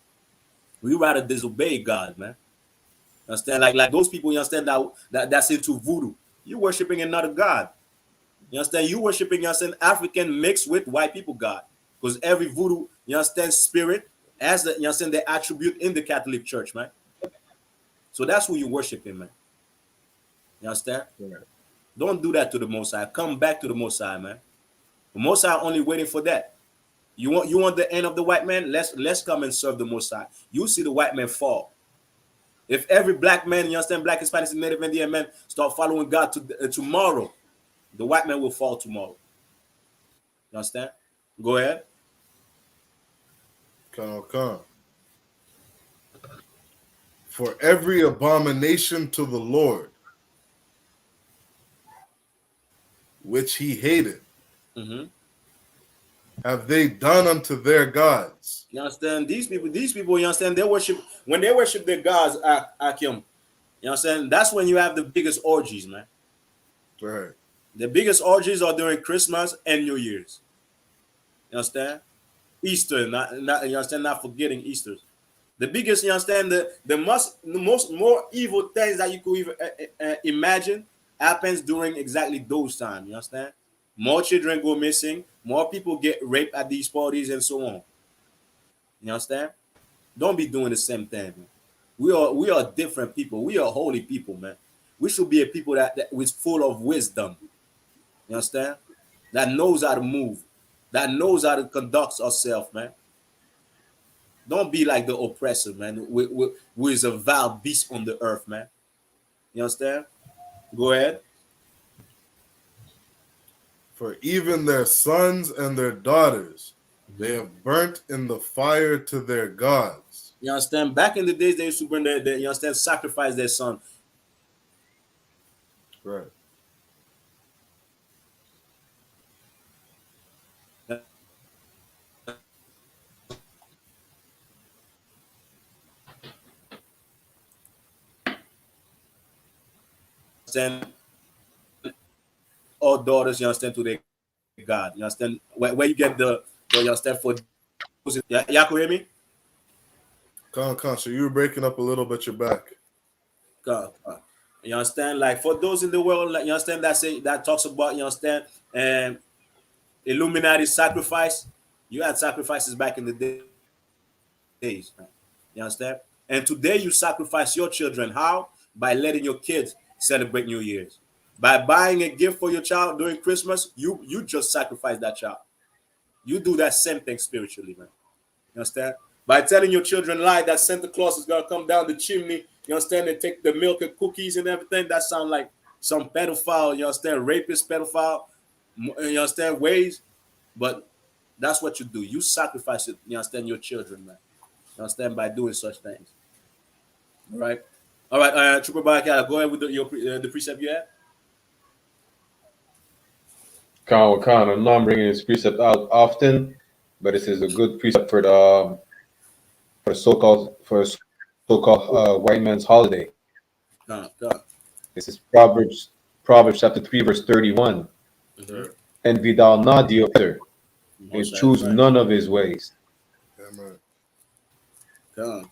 We rather disobey God, man. You understand? Like those people, you understand, that's into voodoo. You worshiping another God. You understand? You worshiping, you understand, African mixed with white people God. Because every voodoo, you understand, spirit has the, you understand, the attribute in the Catholic Church, man. So that's who you worshiping, man. You understand? Yeah. Don't do that to the Most High. Come back to the Most High, man. The Most High only waiting for that. You want the end of the white man? Let's come and serve the Most High. You see the white man fall. If every black man, you understand, black, Hispanic, and Native Indian man start following God tomorrow, the white man will fall tomorrow. You understand? Go ahead. Come. For every abomination to the Lord, which he hated, have they done unto their gods. You understand? These people, you understand, they worship, when they worship their gods, Akim, you understand? That's when you have the biggest orgies, man. Right. The biggest orgies are during Christmas and New Year's. You understand? Easter, not you understand, not forgetting Easter. The biggest, you understand, the most more evil things that you could even imagine happens during exactly those times. You understand? More children go missing, more people get raped at these parties, and so on. You understand? Don't be doing the same thing, man. We are different people. We are holy people, man. We should be a people that is full of wisdom. You understand? That knows how to move, that knows how to conduct ourselves, man. Don't be like the oppressor, man. Who is a vile beast on the earth, man. You understand? Go ahead. For even their sons and their daughters they have burnt in the fire to their gods. You understand? Back in the days, they used to burn their you understand, sacrifice their son. Right. Understand? All daughters, you understand, to their God. You understand? Where you get the you understand, for yeah, could hear me? So you were breaking up a little bit. You're back. God. You understand? Like, for those in the world, like, you understand, that talks about, you understand, and Illuminati sacrifice. You had sacrifices back in the days. You understand? And today you sacrifice your children. How? By letting your kids celebrate New Year's. By buying a gift for your child during Christmas, you just sacrifice that child. You do that same thing spiritually, man. You understand? By telling your children lie that Santa Claus is gonna come down the chimney, you understand, and take the milk and cookies and everything, that sound like some pedophile, you understand, rapist, pedophile, you understand, ways. But that's what you do. You sacrifice it, you understand, your children, man. You understand, by doing such things. All right. All right, Trooper Baraka, go ahead with the precept you had. I'm not bringing this precept out often, but this is a good precept for the so-called white man's holiday. This is Proverbs chapter 3, verse 31. Mm-hmm. Envy thou not the oppressor, and choose none of his ways. Come.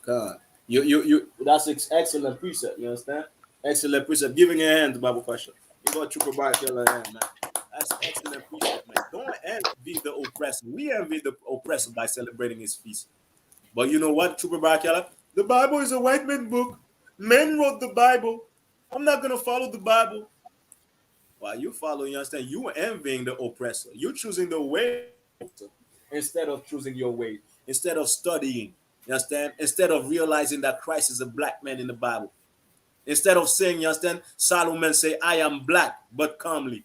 You. That's excellent precept. You understand? Excellent precept. Giving a hand to Bible question. You got Trooper Baraka, man. That's excellent precept, man. Don't envy the oppressor. We envy the oppressor by celebrating his feast. But you know what, Trooper Barakela? The Bible is a white man book. Men wrote the Bible. I'm not gonna follow the Bible. While you follow, you understand? You are envying the oppressor. You're choosing the way instead of choosing your way, instead of studying. You understand? Instead of realizing that Christ is a black man in the Bible. Instead of saying, you understand, Solomon say, I am black, but comely,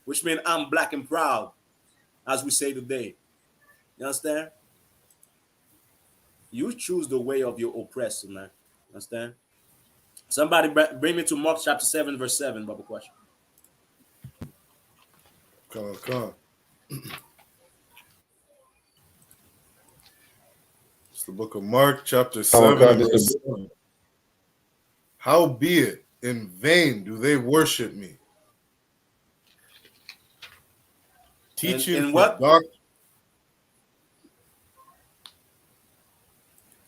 which means I'm black and proud, as we say today. You understand? You choose the way of your oppressor, man. Understand? Somebody bring me to Mark chapter 7, verse 7, Bible question. Come. It's the book of Mark, chapter 7, and verse 7. Howbeit, in vain do they worship me, teaching In for what? doctrine.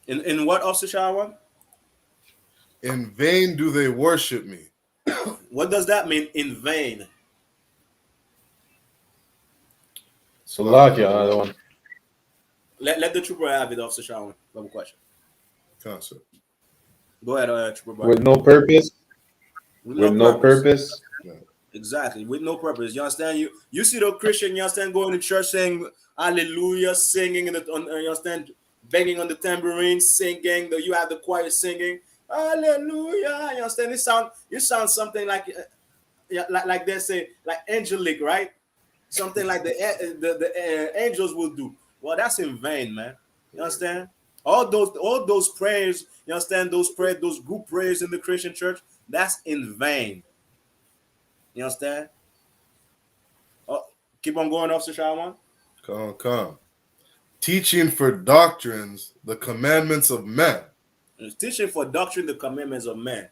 In what, Officer Shawan? In vain do they worship me. What does that mean, in vain? Salakia, another one. Let the trooper have it, Officer Shawan. Double question. Concept. Go ahead, trooper. With no purpose. With no purpose. Yeah. Exactly, with no purpose. You understand? You see the Christian, you understand, going to church saying hallelujah, singing you understand, banging on the tambourine, singing. You have the choir singing hallelujah. You understand? You sound something like like they say, like angelic, right? Something like the angels will do. Well, that's in vain, man. You understand? All those prayers, you understand, those prayers, those group prayers in the Christian church, that's in vain. You understand? Oh, keep on going, Officer Shawan. Come. Teaching for doctrines the commandments of men. It's teaching for doctrine the commandments of man.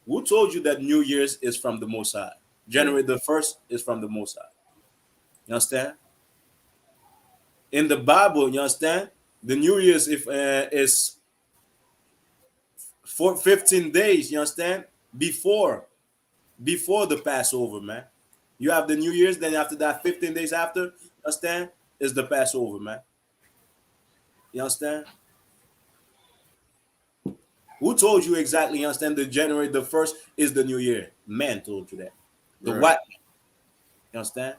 Who told you that New Year's is from the Most High? January the 1st is from the Most High. You understand? In the Bible, you understand? The New Year's is 15 days, you understand? Before the Passover, man. You have the New Year's, then after that, 15 days after, understand, is the Passover, man. You understand? Who told you exactly, you understand, that January the 1st is the New Year? Man told you that. The Right. white man. You understand?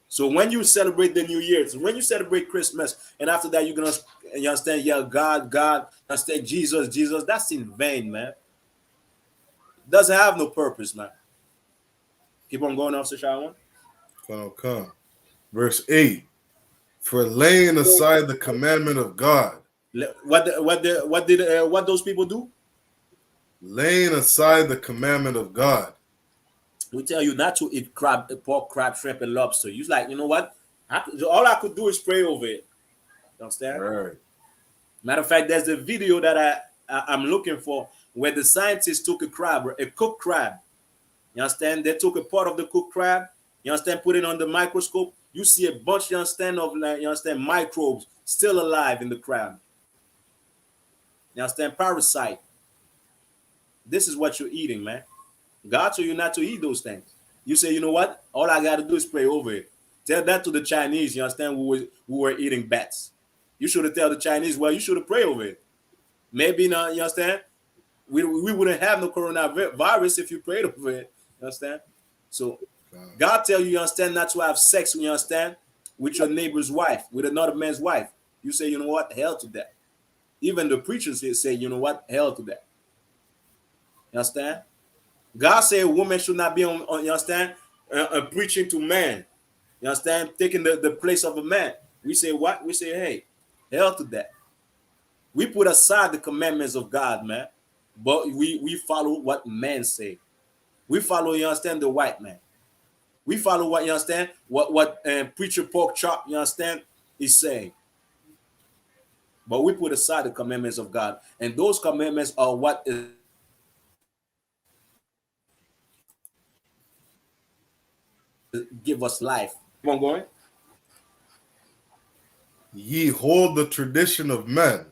So when you celebrate the New Year, when you celebrate Christmas, and after that, you're going to, you understand, yeah, God, understand, Jesus, that's in vain, man. It doesn't have no purpose, man. Keep on going, Officer Shawan. Come. Verse 8. For laying aside the commandment of God. What those people do? Laying aside the commandment of God. We tell you not to eat pork, crab, shrimp, and lobster. You're like, you know what? All I could do is pray over it. You understand? Right. Matter of fact, there's a video that I'm looking for where the scientists took a cooked crab. You understand? They took a part of the cooked crab. You understand? Put it on the microscope. You see a bunch, you understand, of you understand, microbes still alive in the crab. You understand? Parasite. This is what you're eating, man. God told you not to eat those things. You say, you know what? All I got to do is pray over it. Tell that to the Chinese, you understand, who were eating bats. You should have tell the Chinese, well, you should have prayed over it. Maybe not, you understand? We wouldn't have no coronavirus if you prayed over it. You understand? So God tell you, you understand, not to have sex, you understand, with your neighbor's wife, with another man's wife. You say, you know what? Hell to that. Even the preachers say, you know what? Hell to that. You understand? God said a woman should not be on you understand, preaching to man. You understand? Taking the place of a man. We say what? We say, hey, hell to that. We put aside the commandments of God, man. But we follow what men say. We follow, you understand, the white man. We follow what, you understand, what preacher pork chop, you understand, is saying. But we put aside the commandments of God. And those commandments are what is give us life. Keep on going. Ye hold the tradition of men.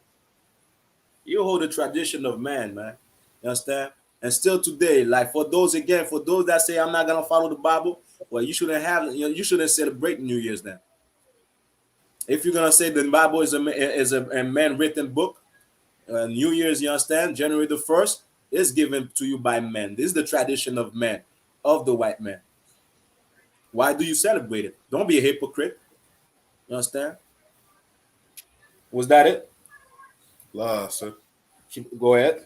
You hold the tradition of man, man. You understand? And still today, like for those that say I'm not gonna follow the Bible, well, you shouldn't celebrate New Year's then. If you're gonna say the Bible is a man written book, New Year's, you understand, January the 1st is given to you by men. This is the tradition of men, of the white man. Why do you celebrate it? Don't be a hypocrite. You understand? Was that it? La, sir. Go ahead.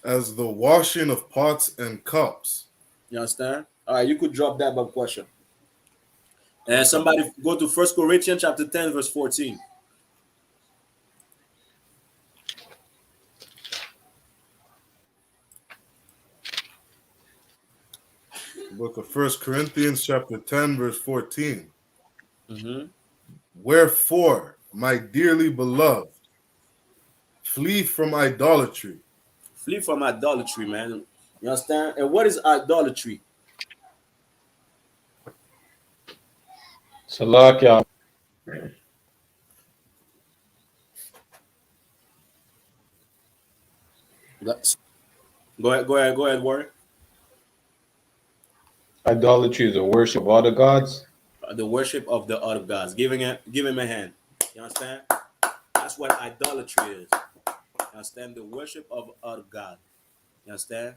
As the washing of pots and cups. You understand? All right, you could drop that by question. And Okay. somebody go to 1 Corinthians chapter 10, verse 14. Book of 1 Corinthians chapter 10, verse 14. Mm-hmm. Wherefore, my dearly beloved, flee from idolatry. Flee from idolatry, man. You understand? And what is idolatry? Salakia. Go ahead, Warren. Idolatry is the worship of other gods. The worship of the other gods. Give him a hand. You understand? That's what idolatry is. You understand? The worship of other God. You understand?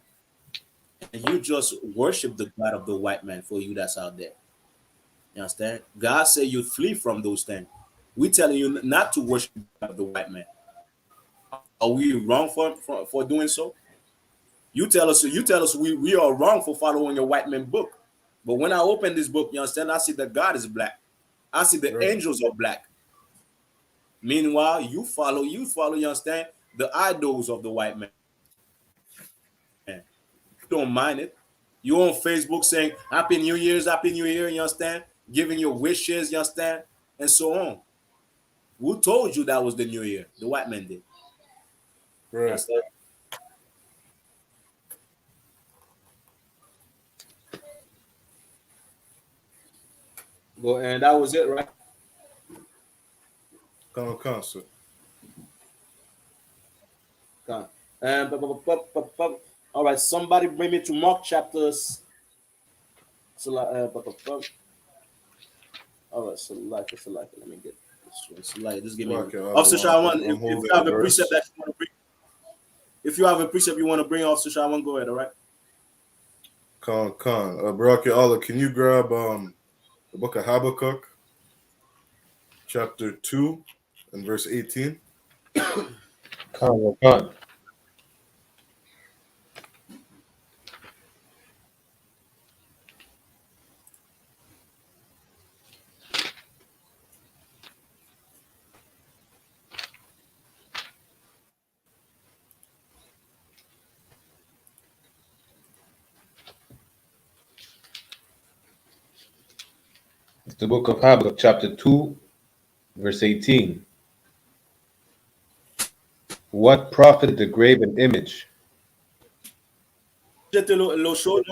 And you just worship the God of the white man for you that's out there. You understand? God said you flee from those things. We telling you not to worship the God of the white man. Are we wrong for doing so? You tell us we are wrong for following a white man book. But when I open this book, you understand, I see that God is black. I see the Right. angels are black. Meanwhile, you follow, you understand, the idols of the white man. You don't mind it. You on Facebook saying Happy New Year's, Happy New Year, you understand? Giving your wishes, you understand? And so on. Who told you that was the New Year? The white man did. You Right. understand? Go, and that was it, right? Come, sir. Come. All right, somebody bring me to Mark chapters. All right, so let me get this one. Just give me one. Okay, Officer Shawan, I'm if you holding have the a precept verse. that you want to bring, if you have a precept you want to bring, Officer Shawan, go ahead, all right? Con. Baraki Allah, can you grab the book of Habakkuk, chapter 2 and verse 18? Khan. It's the book of Habakkuk, chapter 2, verse 18. What profit the graven image? Just a little short.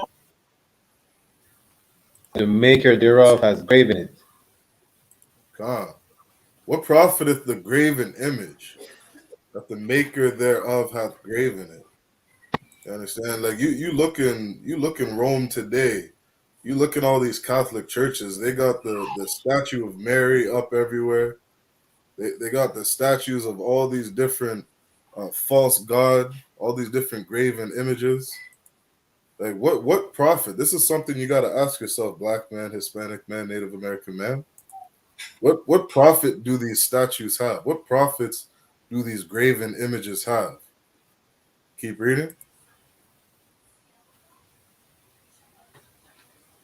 The maker thereof has graven it. Con. What profiteth the graven image that the maker thereof hath graven it? You understand? Like you look in Rome today, you look in all these Catholic churches, they got the statue of Mary up everywhere. They got the statues of all these different false god, all these different graven images. Like what profit? This is something you got to ask yourself, black man, Hispanic man, Native American man. What profit do these statues have? What profits do these graven images have? Keep reading.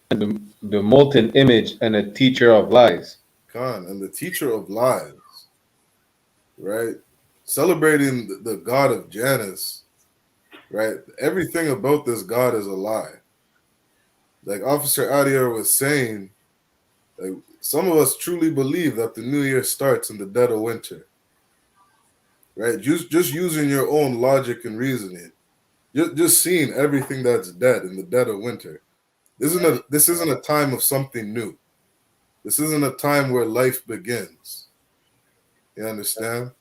And the molten image and a teacher of lies. Khan, and the teacher of lies, right? Celebrating the god of Janus, right? Everything about this god is a lie. Like Officer Adier was saying, like some of us truly believe that the new year starts in the dead of winter, right? Just using your own logic and reasoning, just seeing everything that's dead in the dead of winter. This isn't a time of something new. This isn't a time where life begins. You understand?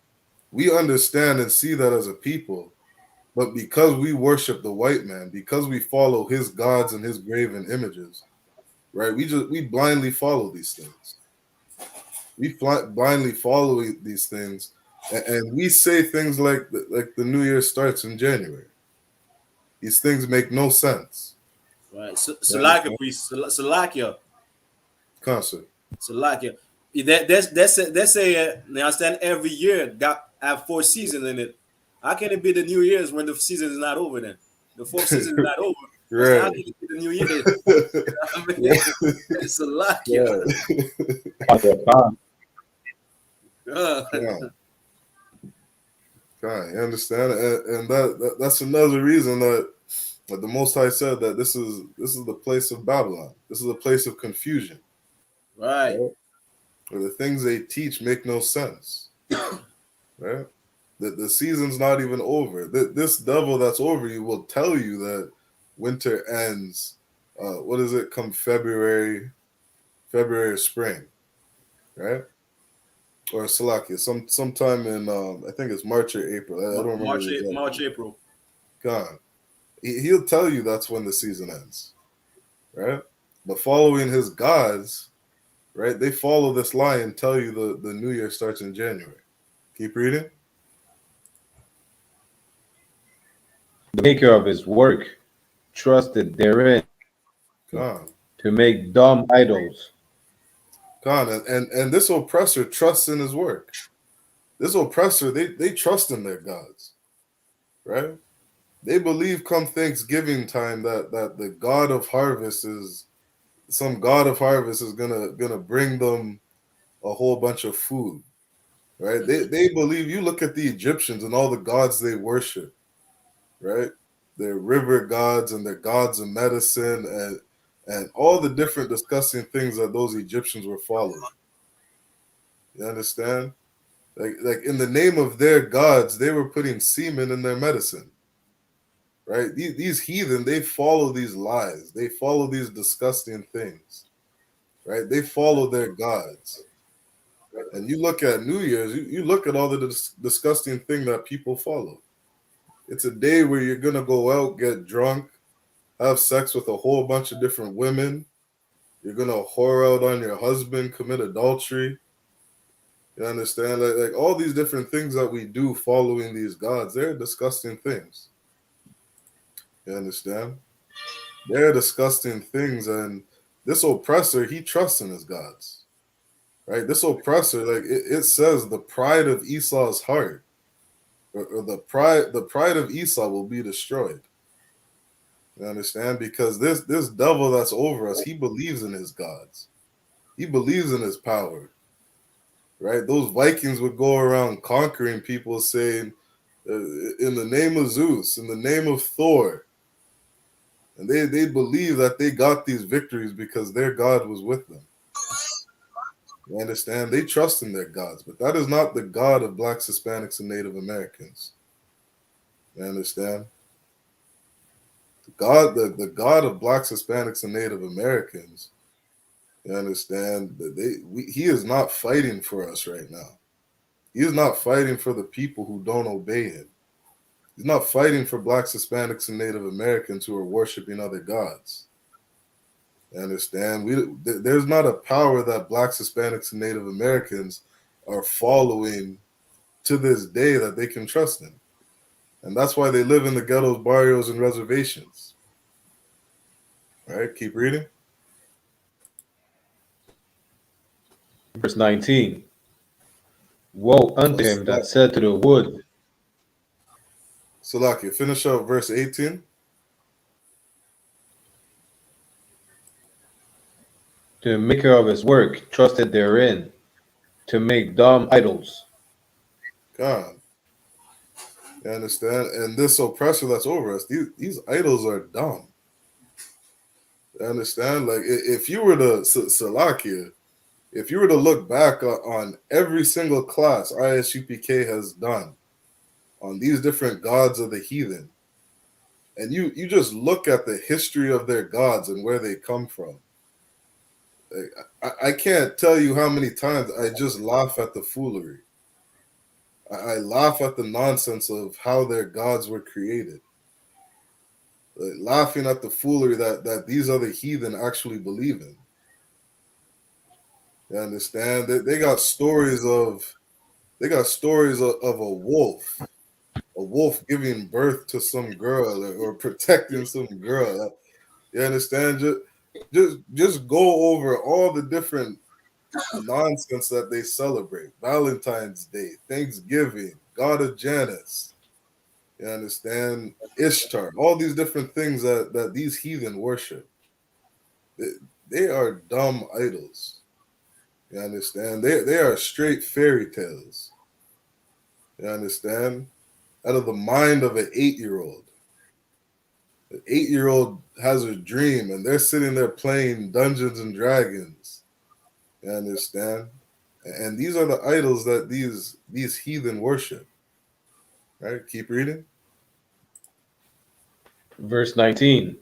We understand and see that as a people, but because we worship the white man, because we follow his gods and his graven images, right? We blindly follow these things. We blindly follow these things, and we say things like the New Year starts in January. These things make no sense. Right. Yeah, Salakia, priest. Salakia. concert. Salakia. That's a you understand every year got have 4 seasons in it. How can it be the New Year's when the season is not over then? The 4th season is not over. You understand? How Right. can it be the New Year? I Yeah. mean, Salakia. Yeah. Yeah. God, you understand? And that's another reason that the Most High said that this is the place of Babylon. This is a place of confusion. Right. Right? Where the things they teach make no sense. Right? The season's not even over. This devil that's over you will tell you that winter ends. What is it? Come February or spring, right? Or Salakia, sometime in I think it's March or April. I don't remember the exact March, date. April. God, he'll tell you that's when the season ends, right? But following his gods, right? They follow this lie and tell you the new year starts in January. Keep reading. The maker of his work trusted therein God, to make dumb idols. God, and this oppressor trusts in his work. This oppressor, they trust in their gods, right? They believe come Thanksgiving time that the God of harvest is some God of harvest is gonna bring them a whole bunch of food, right? They believe. You look at the Egyptians and all the gods they worship, right? Their river gods and their gods of medicine and all the different disgusting things that those Egyptians were following. You understand? Like in the name of their gods, they were putting semen in their medicine. Right? These heathen, they follow these lies. They follow these disgusting things. Right? They follow their gods. And you look at New Year's, you look at all the disgusting thing that people follow. It's a day where you're gonna go out, get drunk, have sex with a whole bunch of different women. You're gonna whore out on your husband, commit adultery. You understand? Like all these different things that we do following these gods, they're disgusting things. You understand? They're disgusting things, and this oppressor, he trusts in his gods. Right? This oppressor, like it says, the pride of Esau's heart, or the pride of Esau will be destroyed. You understand? Because this devil that's over us, he believes in his gods. He believes in his power. Right? Those Vikings would go around conquering people, saying, "In the name of Zeus, in the name of Thor," and they believe that they got these victories because their God was with them. You understand? They trust in their gods, but that is not the God of blacks, Hispanics, and Native Americans. You understand? The God of blacks, Hispanics, and Native Americans. You understand? He is not fighting for us right now. He is not fighting for the people who don't obey him. He's not fighting for blacks, Hispanics, and Native Americans who are worshiping other gods. You understand? There's not a power that blacks, Hispanics, and Native Americans are following to this day that they can trust in. And that's why they live in the ghettos, barrios, and reservations. All right, keep reading. Verse 19. Woe unto him that said to the wood, Salakia, finish up verse 18. the maker of his work trusted therein to make dumb idols. God, you understand? And this oppressor that's over us, these idols are dumb. You understand? Like if you were to Salakia, if you were to look back on every single class I.S.U.P.K has done on these different gods of the heathen, and you just look at the history of their gods and where they come from. Like, I can't tell you how many times I just laugh at the foolery. I laugh at the nonsense of how their gods were created. Like, laughing at the foolery that these other heathen actually believe in. You understand? They got stories of of a wolf giving birth to some girl or protecting some girl. You understand? Just go over all the different nonsense that they celebrate. Valentine's Day, Thanksgiving, God of Janus. You understand? Ishtar, all these different things that these heathen worship. They, they are dumb idols. You understand? They are straight fairy tales. You understand? Out of the mind of an 8-year-old. An 8-year-old has a dream and they're sitting there playing Dungeons and Dragons. You understand? And these are the idols that these heathen worship. Right? Keep reading. Verse 19.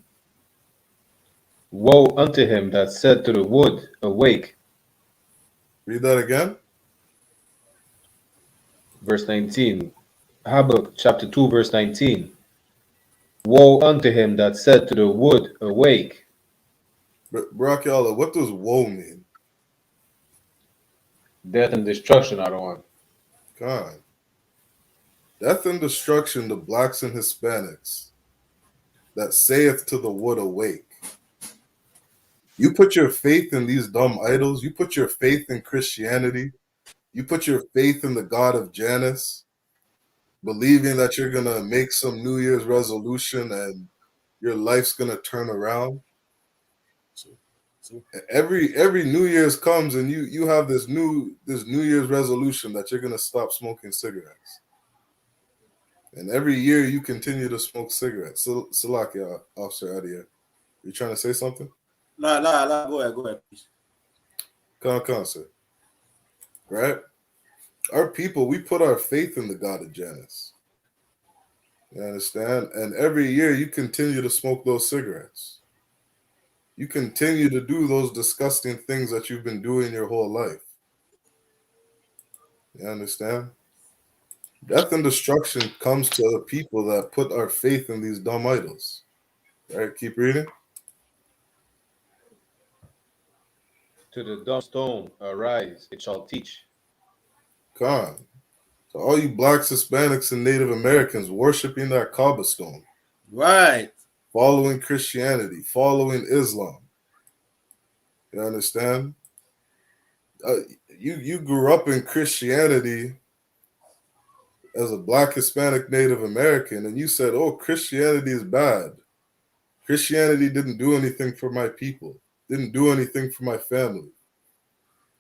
Woe unto him that said to the wood, Awake. Read that again. Verse 19. Habakkuk chapter 2, verse 19. Woe unto him that said to the wood, Awake. Barak Yalla, what does woe mean? Death and destruction are the one. God. Death and destruction to blacks and Hispanics that saith to the wood awake. You put your faith in these dumb idols. You put your faith in Christianity. You put your faith in the God of Janus, believing that you're going to make some New Year's resolution and your life's going to turn around. So Every New Year's comes and you have this New Year's resolution that you're going to stop smoking cigarettes. And every year you continue to smoke cigarettes. So, Salakia, Officer Adia, you trying to say something? nah, go ahead, please. Come on, sir. Right? Our people, we put our faith in the God of Janus. You understand? And every year you continue to smoke those cigarettes. You continue to do those disgusting things that you've been doing your whole life. You understand? Death and destruction comes to the people that put our faith in these dumb idols. Right? Keep reading. To the dumb stone, arise, it shall teach. Khan. So all you blacks, Hispanics, and Native Americans worshiping that Kaaba stone, Right. following Christianity, following Islam. You understand? You grew up in Christianity as a black, Hispanic, Native American, and you said, "Oh, Christianity is bad. Christianity didn't do anything for my people. Didn't do anything for my family."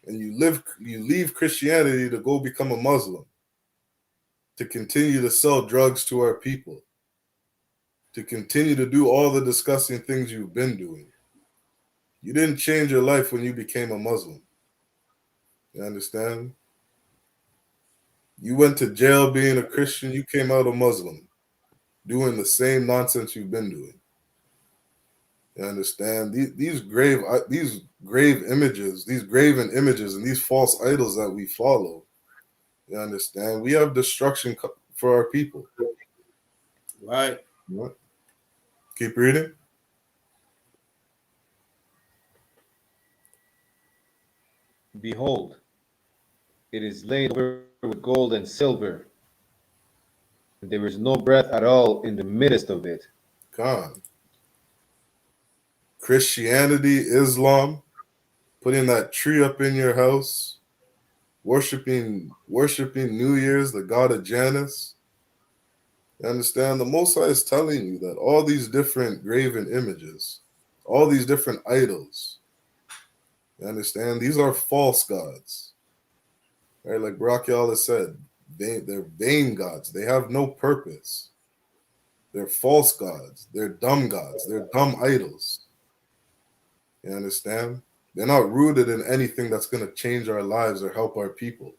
And you leave Christianity to go become a Muslim, to continue to sell drugs to our people, to continue to do all the disgusting things you've been doing. You didn't change your life when you became a Muslim. You understand? You went to jail being a Christian, you came out a Muslim, doing the same nonsense you've been doing. You understand? These graven images, and these false idols that we follow. You understand? We have destruction for our people. Right. What? Keep reading. Behold, it is laid over with gold and silver, and there is no breath at all in the midst of it. Khan. Christianity, Islam, putting that tree up in your house, worshiping New Year's, the God of Janus. You understand? The Most High is telling you that all these different graven images, all these different idols, you understand? These are false gods. Right? Like Barak Yalla said, they're vain gods. They have no purpose. They're false gods. They're dumb gods. They're dumb idols. You understand? They're not rooted in anything that's going to change our lives or help our people.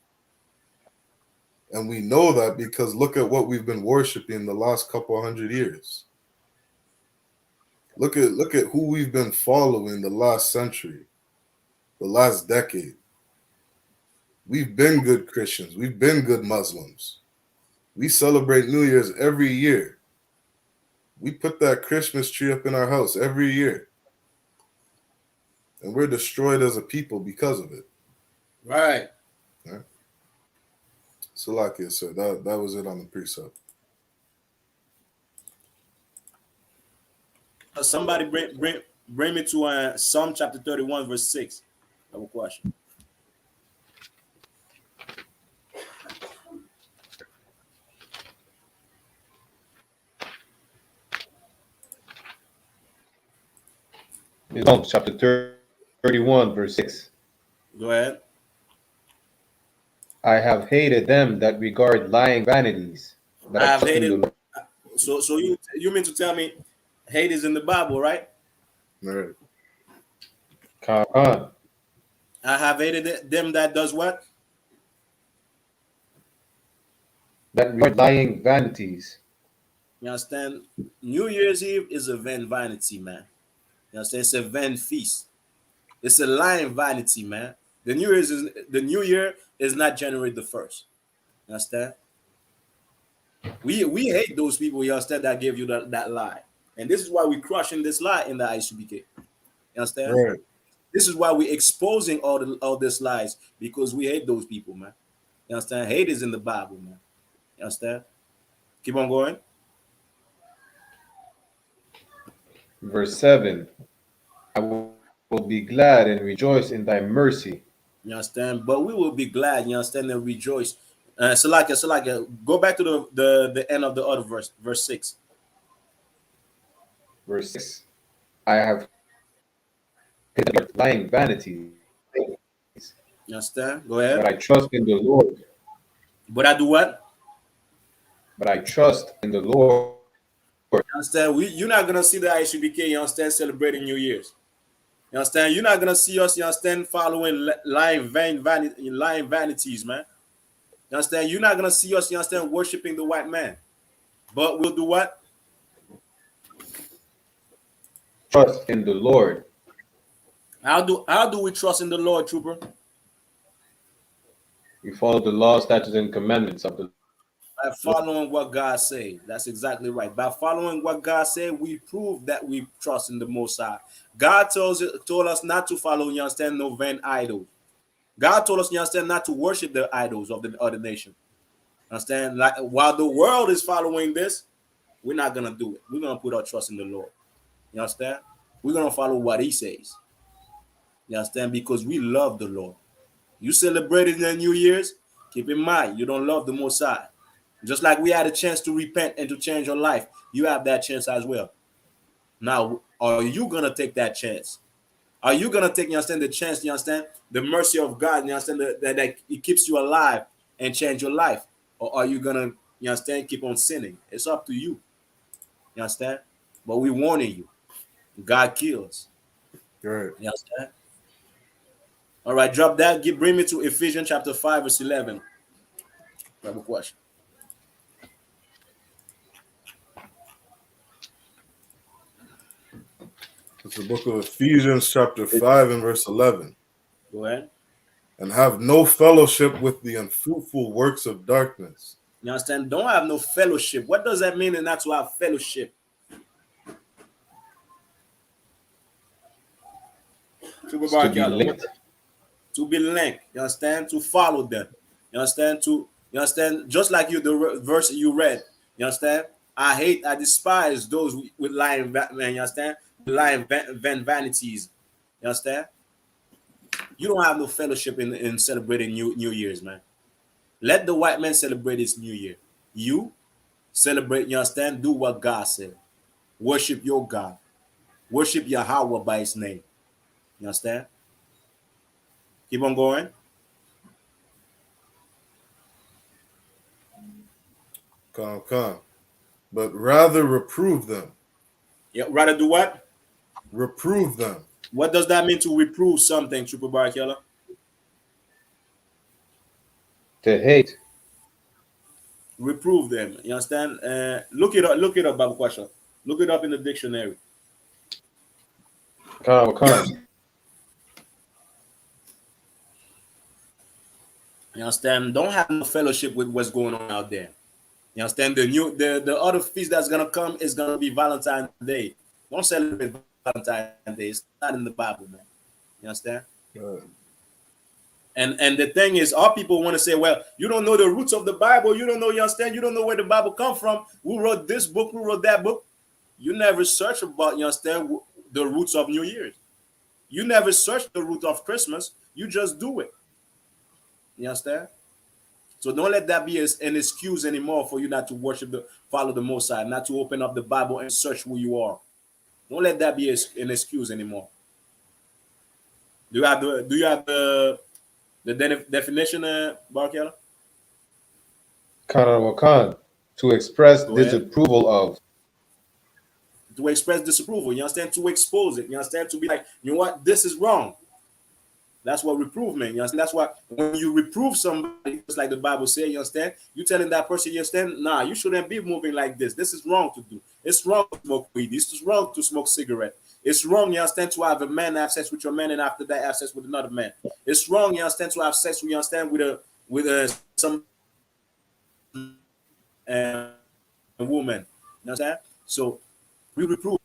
And we know that because look at what we've been worshiping the last couple 100 years. Look at who we've been following the last century, the last decade. We've been good Christians. We've been good Muslims. We celebrate New Year's every year. We put that Christmas tree up in our house every year. And we're destroyed as a people because of it. Right. Salakia, sir. That was it on the precept. Somebody bring me to Psalm chapter 31, verse 6. I have a question. Psalms chapter 31, verse 6. Go ahead. I have hated them that regard lying vanities, but I I have trust in hated. the Lord. So you mean to tell me hate is in the Bible, right? All right. Khan. I have hated them that does what? That regard lying vanities. You understand? New Year's Eve is a vain vanity, man. You understand? It's a vain feast. It's a lying vanity, man. The New Year is not January the 1st. You understand? We hate those people, you understand, that give you that lie. And this is why we're crushing this lie in the ISUPK. You understand? Right. This is why we're exposing all these lies, because we hate those people, man. You understand? Hate is in the Bible, man. You understand? Keep on going. Verse 7. I will be glad and rejoice in thy mercy. You understand? But we will be glad, you understand, and rejoice. Salakia, go back to the end of the other verse 6. Verse 6. I have hated lying vanities, You understand? Go but ahead. I trust in the Lord. But I do what? But I trust in the Lord. You understand? You're not gonna see the I.S.U.P.K, you understand, celebrating New Year's. You understand? You're not gonna see us, you understand, following lying vanities, man. You understand? You're not gonna see us, you understand, worshiping the white man. But we'll do what? Trust in the Lord. How do we trust in the Lord, trooper? We follow the law, statutes, and commandments of the By Lord. following what God said. That's exactly right. By following what God said, we prove that we trust in the Most High. God told us not to follow, you understand, no vain idols. God told us, you understand, not to worship the idols of the other nation. Understand? Like, while the world is following this, we're not gonna do it. We're gonna put our trust in the Lord. You understand? We're gonna follow what He says. You understand? Because we love the Lord. You celebrated the New Year's. Keep in mind, you don't love the Most High. Just like we had a chance to repent and to change your life, you have that chance as well. Now, are you gonna take that chance? Are you gonna take, you understand, the chance, you understand, the mercy of God, you understand, that it keeps you alive and change your life? Or are you gonna, you understand, keep on sinning? It's up to you. You understand? But we warning you, God kills. Right. You understand? All right, drop that. Bring me to Ephesians chapter 5, verse 11. I have a question. It's the book of Ephesians, chapter 5, and verse 11. Go ahead. And have no fellowship with the unfruitful works of darkness. You understand? Don't have no fellowship. What does that mean, and not to have fellowship? It's to be linked. To be linked. You understand? To follow them. You understand? You understand? Just like the verse you read. You understand? I despise those with lying, man. You understand? Lying vanities. You understand? You don't have no fellowship in celebrating New Year's, man. Let the white man celebrate his New Year. You celebrate, you understand? Do what God said. Worship your God. Worship Yahweh by his name. You understand? Keep on going. Come. But rather reprove them. Yeah, rather do what? Reprove them. What does that mean, to reprove something, Triple Barakela? To hate. Reprove them. You understand? Look it up, Babu Kwasha. Look it up in the dictionary. Khan. You understand? Don't have no fellowship with what's going on out there. You understand? The other feast that's gonna come is gonna be Valentine's Day. Don't celebrate Valentine's Day. It's not in the Bible, man. You understand? Right. And the thing is, all people want to say, well, you don't know the roots of the Bible. You don't know, you understand? You don't know where the Bible come from. Who wrote this book? Who wrote that book? You never search about, you understand, the roots of New Year's. You never search the root of Christmas. You just do it. You understand? So don't let that be an excuse anymore for you not to follow the Most High, not to open up the Bible and search who you are. Don't let that be an excuse anymore. Do you have the definition, Barkella? Khan, to express Go ahead. disapproval of. To express disapproval, you understand? To expose it, you understand? To be like, you know what, this is wrong. That's what reprove means. You understand? That's why when you reprove somebody, just like the Bible says, you understand? You telling that person, you understand? Nah, you shouldn't be moving like this. This is wrong to do. It's wrong to smoke weed. It's wrong to smoke cigarette. It's wrong, you understand, to have a man have sex with your man and after that have sex with another man. It's wrong, you understand, to have sex, you understand, with some woman. You understand? So we reprove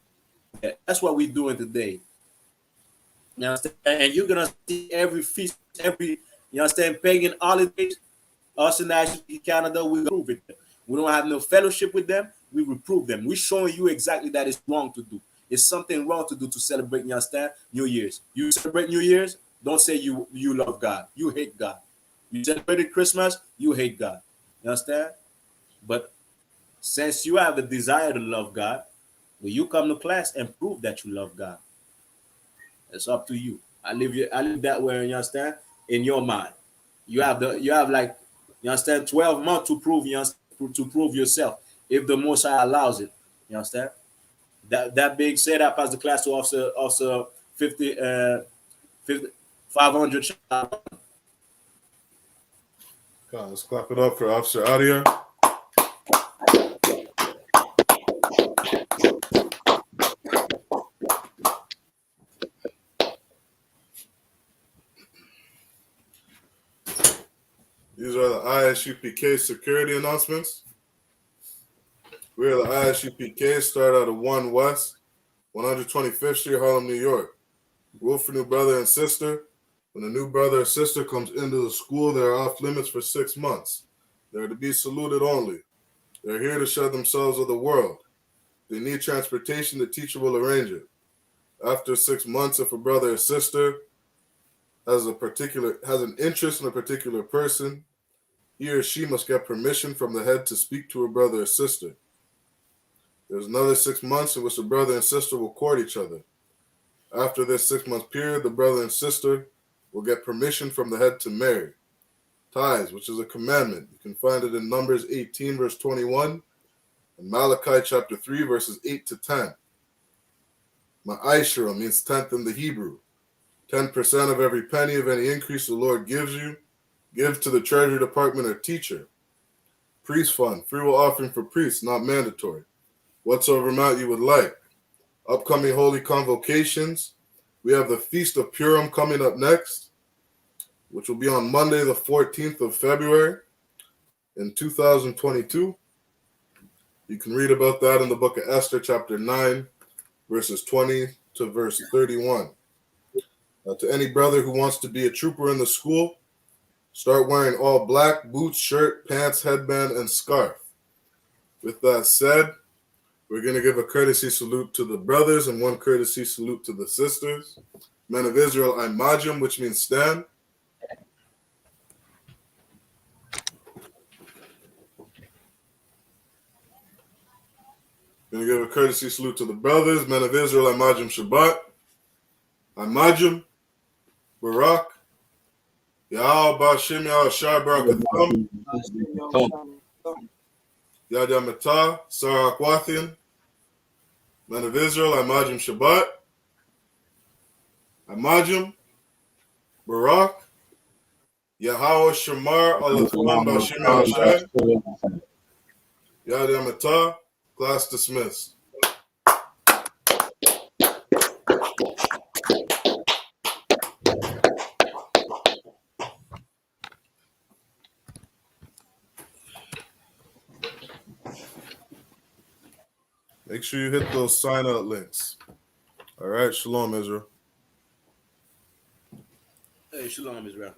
that. That's what we're doing today. You understand? And you're gonna see every feast, you understand, pagan holidays. Us in I.S.U.P.K Canada, we reprove it. We don't have no fellowship with them. We reprove them. We're showing you exactly that it's wrong to do. It's something wrong to do to celebrate, you understand, New Year's. You celebrate New Year's, don't say you love God. You hate God. You celebrate Christmas, you hate God. You understand? But since you have a desire to love God, will you come to class and prove that you love God? It's up to you. I live that way, you understand? In your mind. You have like, you understand, 12 months to prove, to prove yourself if the Most High allows it. You understand? That being said, I pass the class to officer 500. Let's clap it up for Officer Adia. These are the I.S.U.P.K security announcements. We are the I.S.U.P.K, start out of 1 West, 125th Street, Harlem, New York. Rule for new brother and sister. When a new brother or sister comes into the school, they are off limits for 6 months. They are to be saluted only. They are here to show themselves of the world. If they need transportation, the teacher will arrange it. After 6 months, if a brother or sister has an interest in a particular person, he or she must get permission from the head to speak to a brother or sister. There's another 6 months in which the brother and sister will court each other. After this 6-month period, the brother and sister will get permission from the head to marry. Tithes, which is a commandment. You can find it in Numbers 18, verse 21, and Malachi chapter 3, verses 8 to 10. Ma'ashra means tenth in the Hebrew. 10% of every penny of any increase the Lord gives you, give to the treasury department or teacher. Priest fund, free will offering for priests, not mandatory. Whatsoever amount you would like. Upcoming holy convocations. We have the Feast of Purim coming up next, which will be on Monday, the 14th of February in 2022. You can read about that in the book of Esther, chapter 9, verses 20 to verse 31. To any brother who wants to be a trooper in the school, start wearing all black, boots, shirt, pants, headband, and scarf. With that said, we're going to give a courtesy salute to the brothers and one courtesy salute to the sisters. Men of Israel, Imajim, which means stand. Going to give a courtesy salute to the brothers. Men of Israel, Imajim Shabbat. Imajim, Barak. Yahal Bashim Yahal Shai Barakatham. Yad Yamatah, Sarah Akwathian. Men of Israel, Imajim Shabbat. Imajim, Barak. Yahweh Shamar Alathman Bashim Yahal Shai. Yad Yamatah. Class dismissed. Make sure you hit those sign up links. All right. Shalom, Israel. Hey, shalom, Israel.